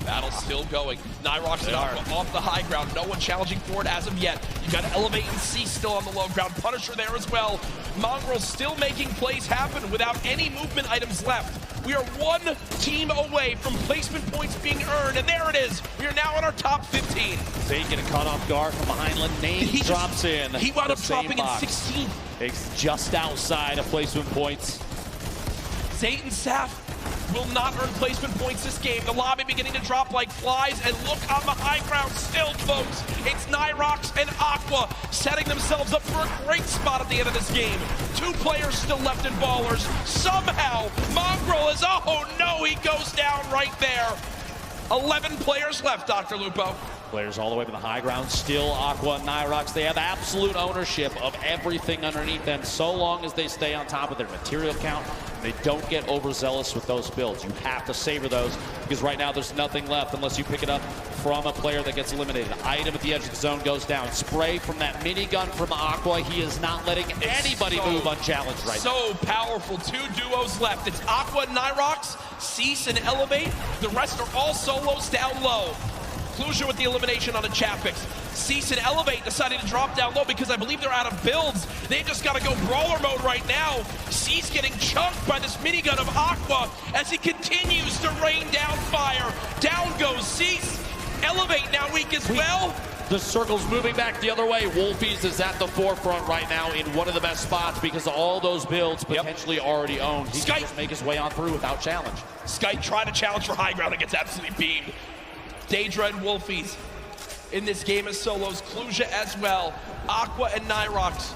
Battle still going. NYHROX and Aqua off the high ground. No one challenging for it as of yet. You got Elevate and C still on the low ground. Punisher there as well. Mongraal still making plays happen without any movement items left. We are one team away from placement points being earned, and there it is. We are now in our top 15. Zayt getting caught off guard from behind. LeNain drops in. He wound up dropping in 16. It's just outside of placement points. Zayt and Saf will not earn placement points this game. The lobby beginning to drop like flies, and look on the high ground still, folks. It's NYHROX and Aqua setting themselves up for a great spot at the end of this game. 2 players still left in ballers. Somehow, Mongraal is, oh no, he goes down right there. 11 players left, Dr. Lupo. Players all the way to the high ground, still Aqua and NYHROX. They have absolute ownership of everything underneath them so long as they stay on top of their material count. They don't get overzealous with those builds. You have to savor those because right now there's nothing left unless you pick it up from a player that gets eliminated. Item at the edge of the zone goes down. Spray from that minigun from Aqua. He is not letting anybody move unchallenged right now. So powerful. 2 duos left. It's Aqua and NYHROX, Cease and Elevate. The rest are all solos down low. Cluja with the elimination on a Chapix. Cease and Elevate deciding to drop down low because I believe they're out of builds. They've just got to go brawler mode right now. Cease getting chunked by this minigun of Aqua as he continues to rain down fire. Down goes Cease. Elevate now weak as well. The circle's moving back the other way. WOLFIEZ is at the forefront right now in one of the best spots because of all those builds potentially already owned. He can just make his way on through without challenge. Skype trying to challenge for high ground and gets absolutely beamed. Daedra and WOLFIEZ in this game as solos. Cluja as well. Aqua and NYHROX.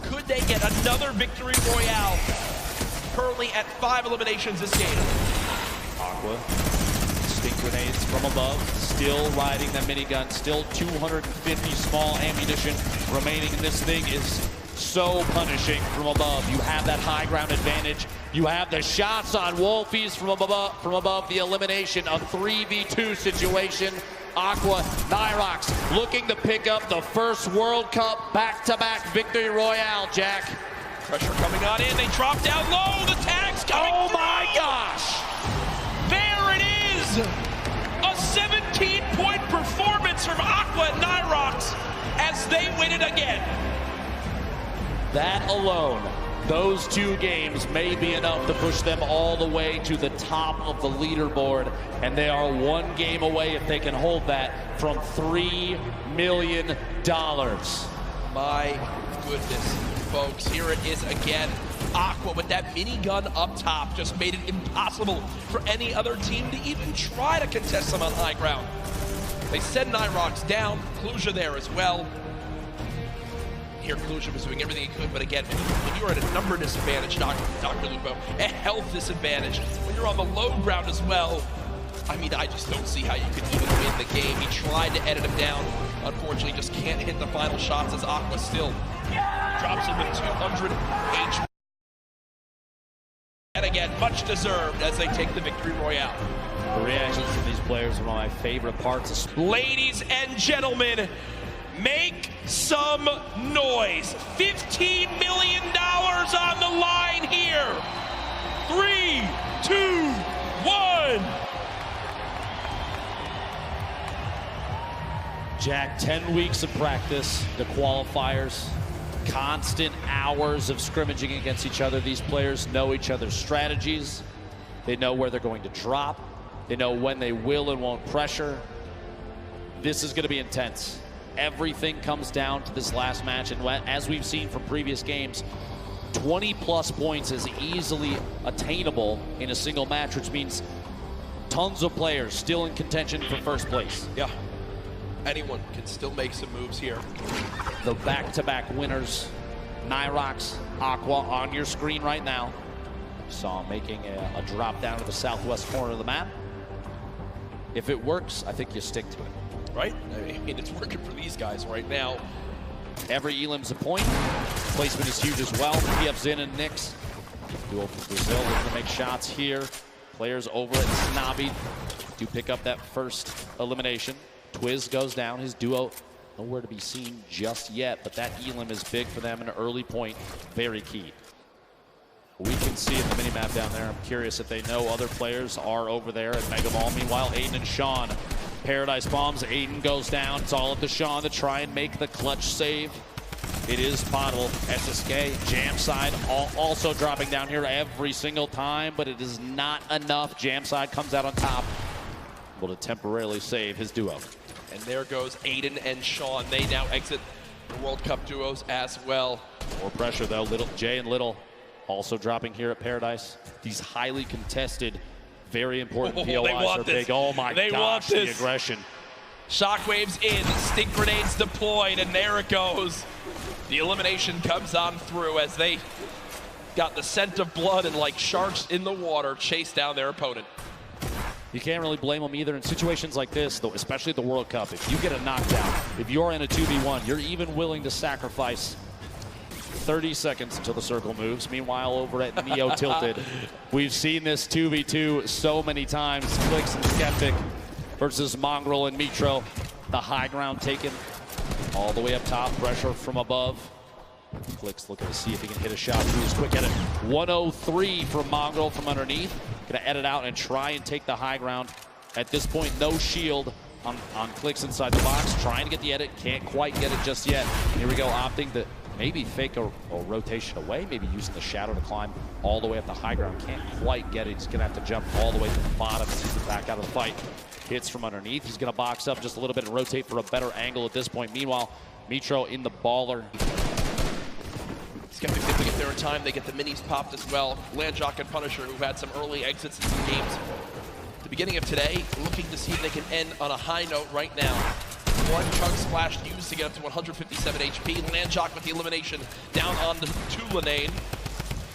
Could they get another victory royale? Currently at 5 eliminations this game. Aqua, stink grenades from above, still riding that minigun, still 250 small ammunition remaining, and this thing is so punishing from above. You have that high ground advantage. You have the shots on WOLFIEZ from above the elimination, a 3v2 situation. Aqua, NYHROX looking to pick up the first World Cup back-to-back victory royale, Jack. Pressure coming on in, they drop down low, the tag's coming Oh my gosh! There it is! A 17-point performance from Aqua and NYHROX as they win it again. That alone, those 2 games may be enough to push them all the way to the top of the leaderboard, and they are 1 game away, if they can hold that, from $3 million. My goodness, folks, here it is again. Aqua with that minigun up top just made it impossible for any other team to even try to contest them on high ground. They send NYHROX down, Cluja there as well. Here, Clusium is doing everything he could, but again, when you are at a number disadvantage, Dr. Lupo, a health disadvantage, when you're on the low ground as well, I mean, I just don't see how you could even win the game. He tried to edit him down. Unfortunately, just can't hit the final shots as Aqua still drops him with 200 HP. And again, much deserved as they take the victory royale. The reactions from these players are one of my favorite parts. Ladies and gentlemen, make some noise. $15 million on the line here. 3, 2, 1. Jack, 10 weeks of practice, the qualifiers, constant hours of scrimmaging against each other. These players know each other's strategies. They know where they're going to drop. They know when they will and won't pressure. This is going to be intense. Everything comes down to this last match, and as we've seen from previous games, 20-plus points is easily attainable in a single match, which means tons of players still in contention for first place. Yeah. Anyone can still make some moves here. The back-to-back winners, NYHROX AQUA on your screen right now. Saw him making a drop down to the southwest corner of the map. If it works, I think you stick to it. Right? I mean, it's working for these guys right now. Every elim's a point. Placement is huge as well. PF Zin and Nix. Duo from Brazil, they're going to make shots here. Players over at Snobby do pick up that first elimination. Twizz goes down, his duo nowhere to be seen just yet, but that elim is big for them, an early point, very key. We can see in the minimap down there, I'm curious if they know other players are over there at Mega Ball. Meanwhile, Aiden and Sean, Paradise bombs, Aiden goes down, it's all up to Sean to try and make the clutch save. It is potable. SSK, Jam side, also dropping down here every single time, but it is not enough. Jam side comes out on top, able to temporarily save his duo. And there goes Aiden and Sean. They now exit the World Cup duos as well. More pressure though, Jay and Little also dropping here at Paradise. These highly contested, very important POIs are big. Oh my gosh, the aggression. Shockwaves in, stink grenades deployed, and there it goes. The elimination comes on through as they got the scent of blood and like sharks in the water chase down their opponent. You can't really blame them either in situations like this, though, especially at the World Cup. If you get a knockdown, if you're in a 2v1, you're even willing to sacrifice 30 seconds until the circle moves. Meanwhile, over at Neo Tilted, we've seen this 2v2 so many times. Clix and Sceptic versus Mongraal and Mitro. The high ground taken all the way up top, pressure from above. Clix looking to see if he can hit a shot. Who's quick at it. 103 from Mongraal from underneath. Gonna edit out and try and take the high ground. At this point, no shield on Clix inside the box. Trying to get the edit, can't quite get it just yet. Here we go, opting to maybe fake a rotation away, maybe using the shadow to climb all the way up the high ground. Can't quite get it. He's gonna have to jump all the way to the bottom as he's back out of the fight. Hits from underneath. He's gonna box up just a little bit and rotate for a better angle at this point. Meanwhile, Mitro in the baller. Skeptics able to get there in time. They get the minis popped as well. Landjock and Punisher, who've had some early exits in some games. At the beginning of today, looking to see if they can end on a high note right now. One chunk splash used to get up to 157 HP. Landjock with the elimination down on to LeNain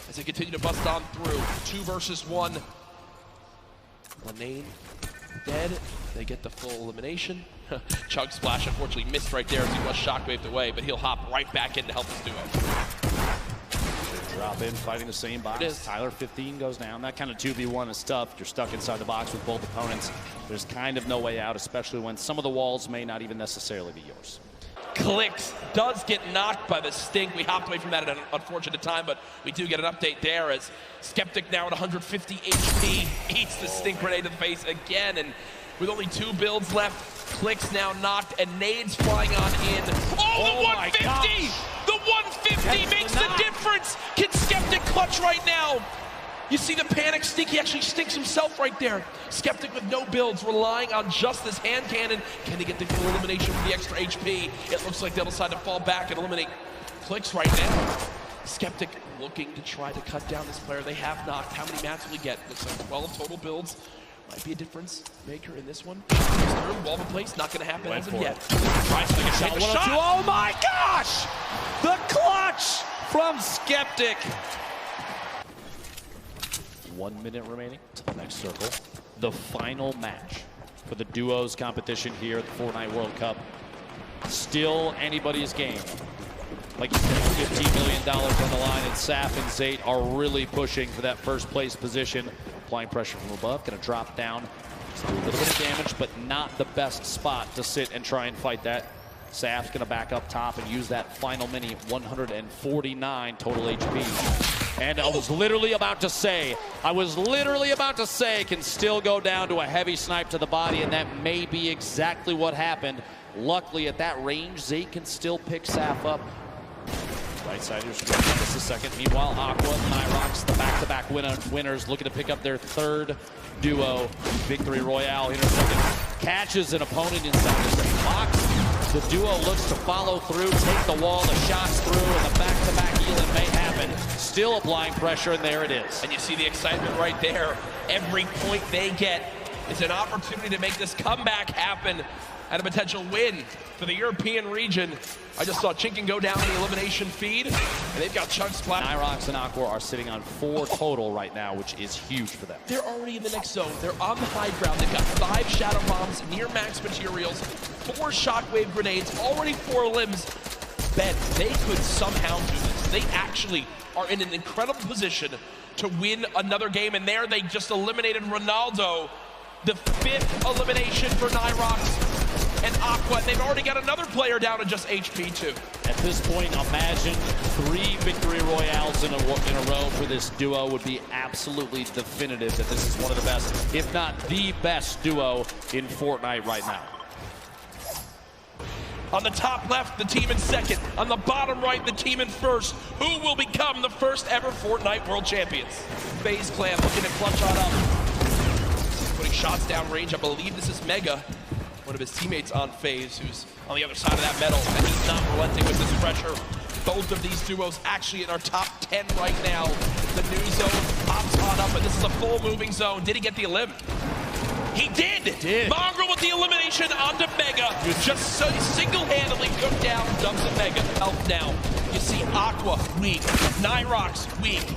as they continue to bust on through. 2 versus 1. LeNain dead. They get the full elimination. Chug Splash unfortunately missed right there as he was shockwaved away, but he'll hop right back in to help his duo. Drop in, fighting the same box. Tyler 15 goes down. That kind of 2v1 is tough. You're stuck inside the box with both opponents. There's kind of no way out, especially when some of the walls may not even necessarily be yours. Clix does get knocked by the stink. We hopped away from that at an unfortunate time, but we do get an update there as Sceptic now at 150 HP eats the stink grenade to the face again, and with only 2 builds left, Clix now knocked and nades flying on in. Oh, the 150! The 150 makes the difference! Can Sceptic clutch right now? You see the panic stink, he actually stinks himself right there. Sceptic with no builds, relying on just this hand cannon. Can they get the full elimination for the extra HP? It looks like they'll decide to fall back and eliminate Clix right now. Sceptic looking to try to cut down this player. They have knocked. How many mats will he get? Looks like 12 total builds. Might be a difference maker in this one. Third wall in place, not gonna happen as of yet. Tries to take a shot. Oh my gosh! The from Sceptic. 1 minute remaining to the next circle. The final match for the duos competition here at the Fortnite World Cup. Still anybody's game. Like you said, $15 million on the line, and Saf and Zayt are really pushing for that first place position. Applying pressure from above, gonna drop down. Just do a little bit of damage, but not the best spot to sit and try and fight that. Saf's gonna back up top and use that final mini, 149 total HP. And I was literally about to say, can still go down to a heavy snipe to the body, and that may be exactly what happened. Luckily, at that range, Zayt can still pick Saf up. Right side here's just a second. Meanwhile, Aqua, NYHROX, the back-to-back winners, looking to pick up their third duo victory royale. Intercepted, catches an opponent inside the box. The duo looks to follow through, take the wall, the shots through, and the back-to-back Elin may happen. Still applying pressure, and there it is. And you see the excitement right there. Every point they get is an opportunity to make this comeback happen and a potential win for the European region. I just saw Tschiiinken go down the elimination feed, and they've got chunks flat. NYHROX and Aqua are sitting on 4 total right now, which is huge for them. They're already in the next zone. They're on the high ground. They've got 5 shadow bombs, near max materials, 4 shockwave grenades, already 4 limbs. Ben, they could somehow do this. They actually are in an incredible position to win another game, and there they just eliminated Ronaldo. The 5th elimination for NYHROX and Aqua. They've already got another player down to just HP too. At this point, imagine 3 victory royales in a row for this duo would be absolutely definitive that this is one of the best, if not the best duo in Fortnite right now. On the top left, the team in second. On the bottom right, the team in first. Who will become the first ever Fortnite World Champions? FaZe Clan looking to clutch on up. Putting shots down range. I believe this is Mega, one of his teammates on FaZe, who's on the other side of that metal, and he's not relenting with this pressure. Both of these duos actually in our top 10 right now. The new zone pops on up, and this is a full moving zone. Did he get the elim? He did! Mongraal with the elimination onto Mega. Just single-handedly took down Dubs and Mega. Health now. You see Aqua weak, NYHROX weak.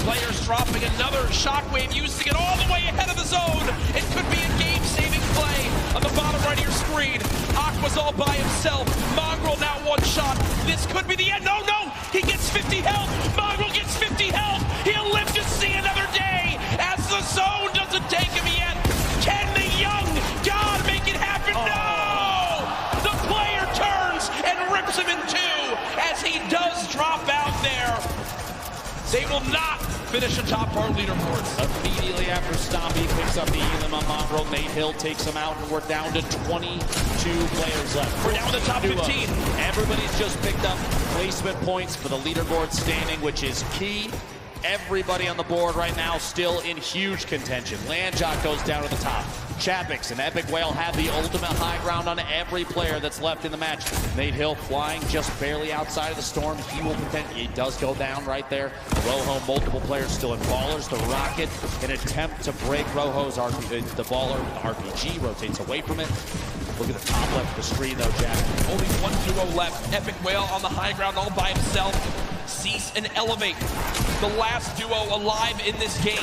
Players dropping another shockwave, used to get all the way ahead of the zone. It could be a game-saving play on the bottom right of your screen. Aqua's all by himself. Mongraal now 1 shot. This could be the end. No, no! He gets 50 health. Mongraal gets 50 health. He'll live to see another day as the zone doesn't take him yet. Can the young god make it happen? No! The player turns and rips him in 2 as he does drop out there. They will not finish atop our leaderboards. Immediately after Stompy picks up the elim on Mongraal, NateHill takes him out, and we're down to 22 players left. We're down to the top 15. Everybody's just picked up placement points for the leaderboard standing, which is key. Everybody on the board right now still in huge contention. LANJOC goes down to the top. Chapix and Epic Whale have the ultimate high ground on every player that's left in the match. NateHill flying just barely outside of the storm. He does go down right there. ROJO, multiple players still in Ballers. The Rocket, an attempt to break ROJO's the Baller RPG, rotates away from it. Look at the top left of the screen though, Jack. Only 1 duo left. Epic Whale on the high ground all by himself. Cease and Elevate, the last duo alive in this game,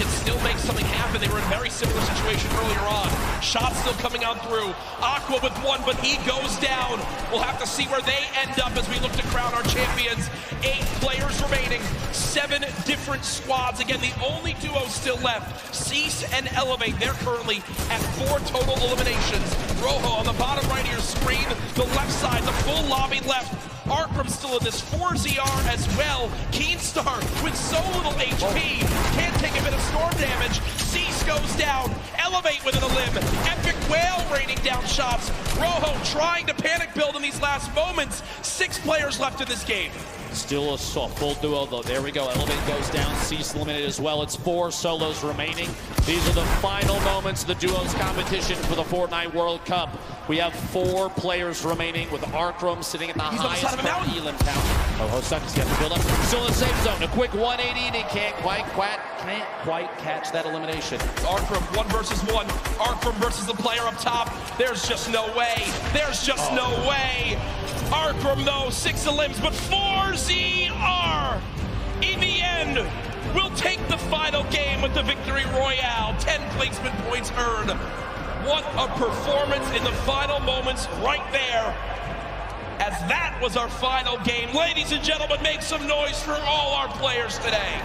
can still make something happen. They were in a very similar situation earlier on. Shots still coming out through. Aqua with 1, but he goes down. We'll have to see where they end up as we look to crown our champions. 8 players remaining, 7 different squads. Again, the only duo still left, Cease and Elevate. They're currently at 4 total eliminations. ROJO on the bottom right of your screen, the left side, the full lobby left. Artram still in this 4ZR as well. Keenstar with so little HP. Can't take a bit of storm damage. Cease goes down. Elevate with an elim. Epic Whale raining down shots. ROJO trying to panic build in these last moments. 6 players left in this game. Still a full duo though. There we go. Elevate goes down. Cease eliminated as well. It's 4 solos remaining. These are the final moments of the duos competition for the Fortnite World Cup. We have 4 players remaining with Artram sitting at the highest elim count. ROJO Sucks got to build up. Still in the safe zone. A quick 180 and he can't quite catch that elimination. Artram 1 versus 1. Artram versus the player up top. There's just no way. There's just no way. Artram Arkham, though, 6 elims, but 4ZR in the end will take the final game with the victory royale. 10 placement points earned. What a performance in the final moments right there, as that was our final game. Ladies and gentlemen, make some noise for all our players today.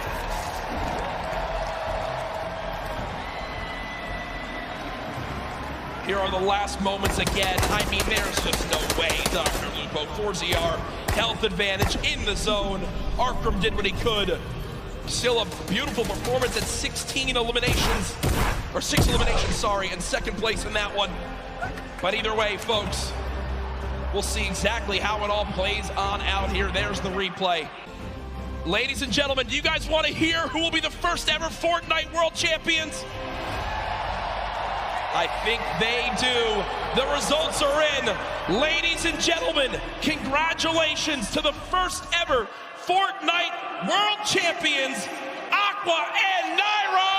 Here are the last moments again. I mean, there's just no way, Dr. Lupo. 4ZR, health advantage in the zone. Arkham did what he could. Still a beautiful performance at 16 eliminations, or 6 eliminations, sorry, and second place in that one. But either way, folks, we'll see exactly how it all plays on out here. There's the replay. Ladies and gentlemen, do you guys want to hear who will be the first ever Fortnite World Champions? I think they do. The results are in. Ladies and gentlemen, congratulations to the first ever Fortnite World Champions, Aqua and NYHROX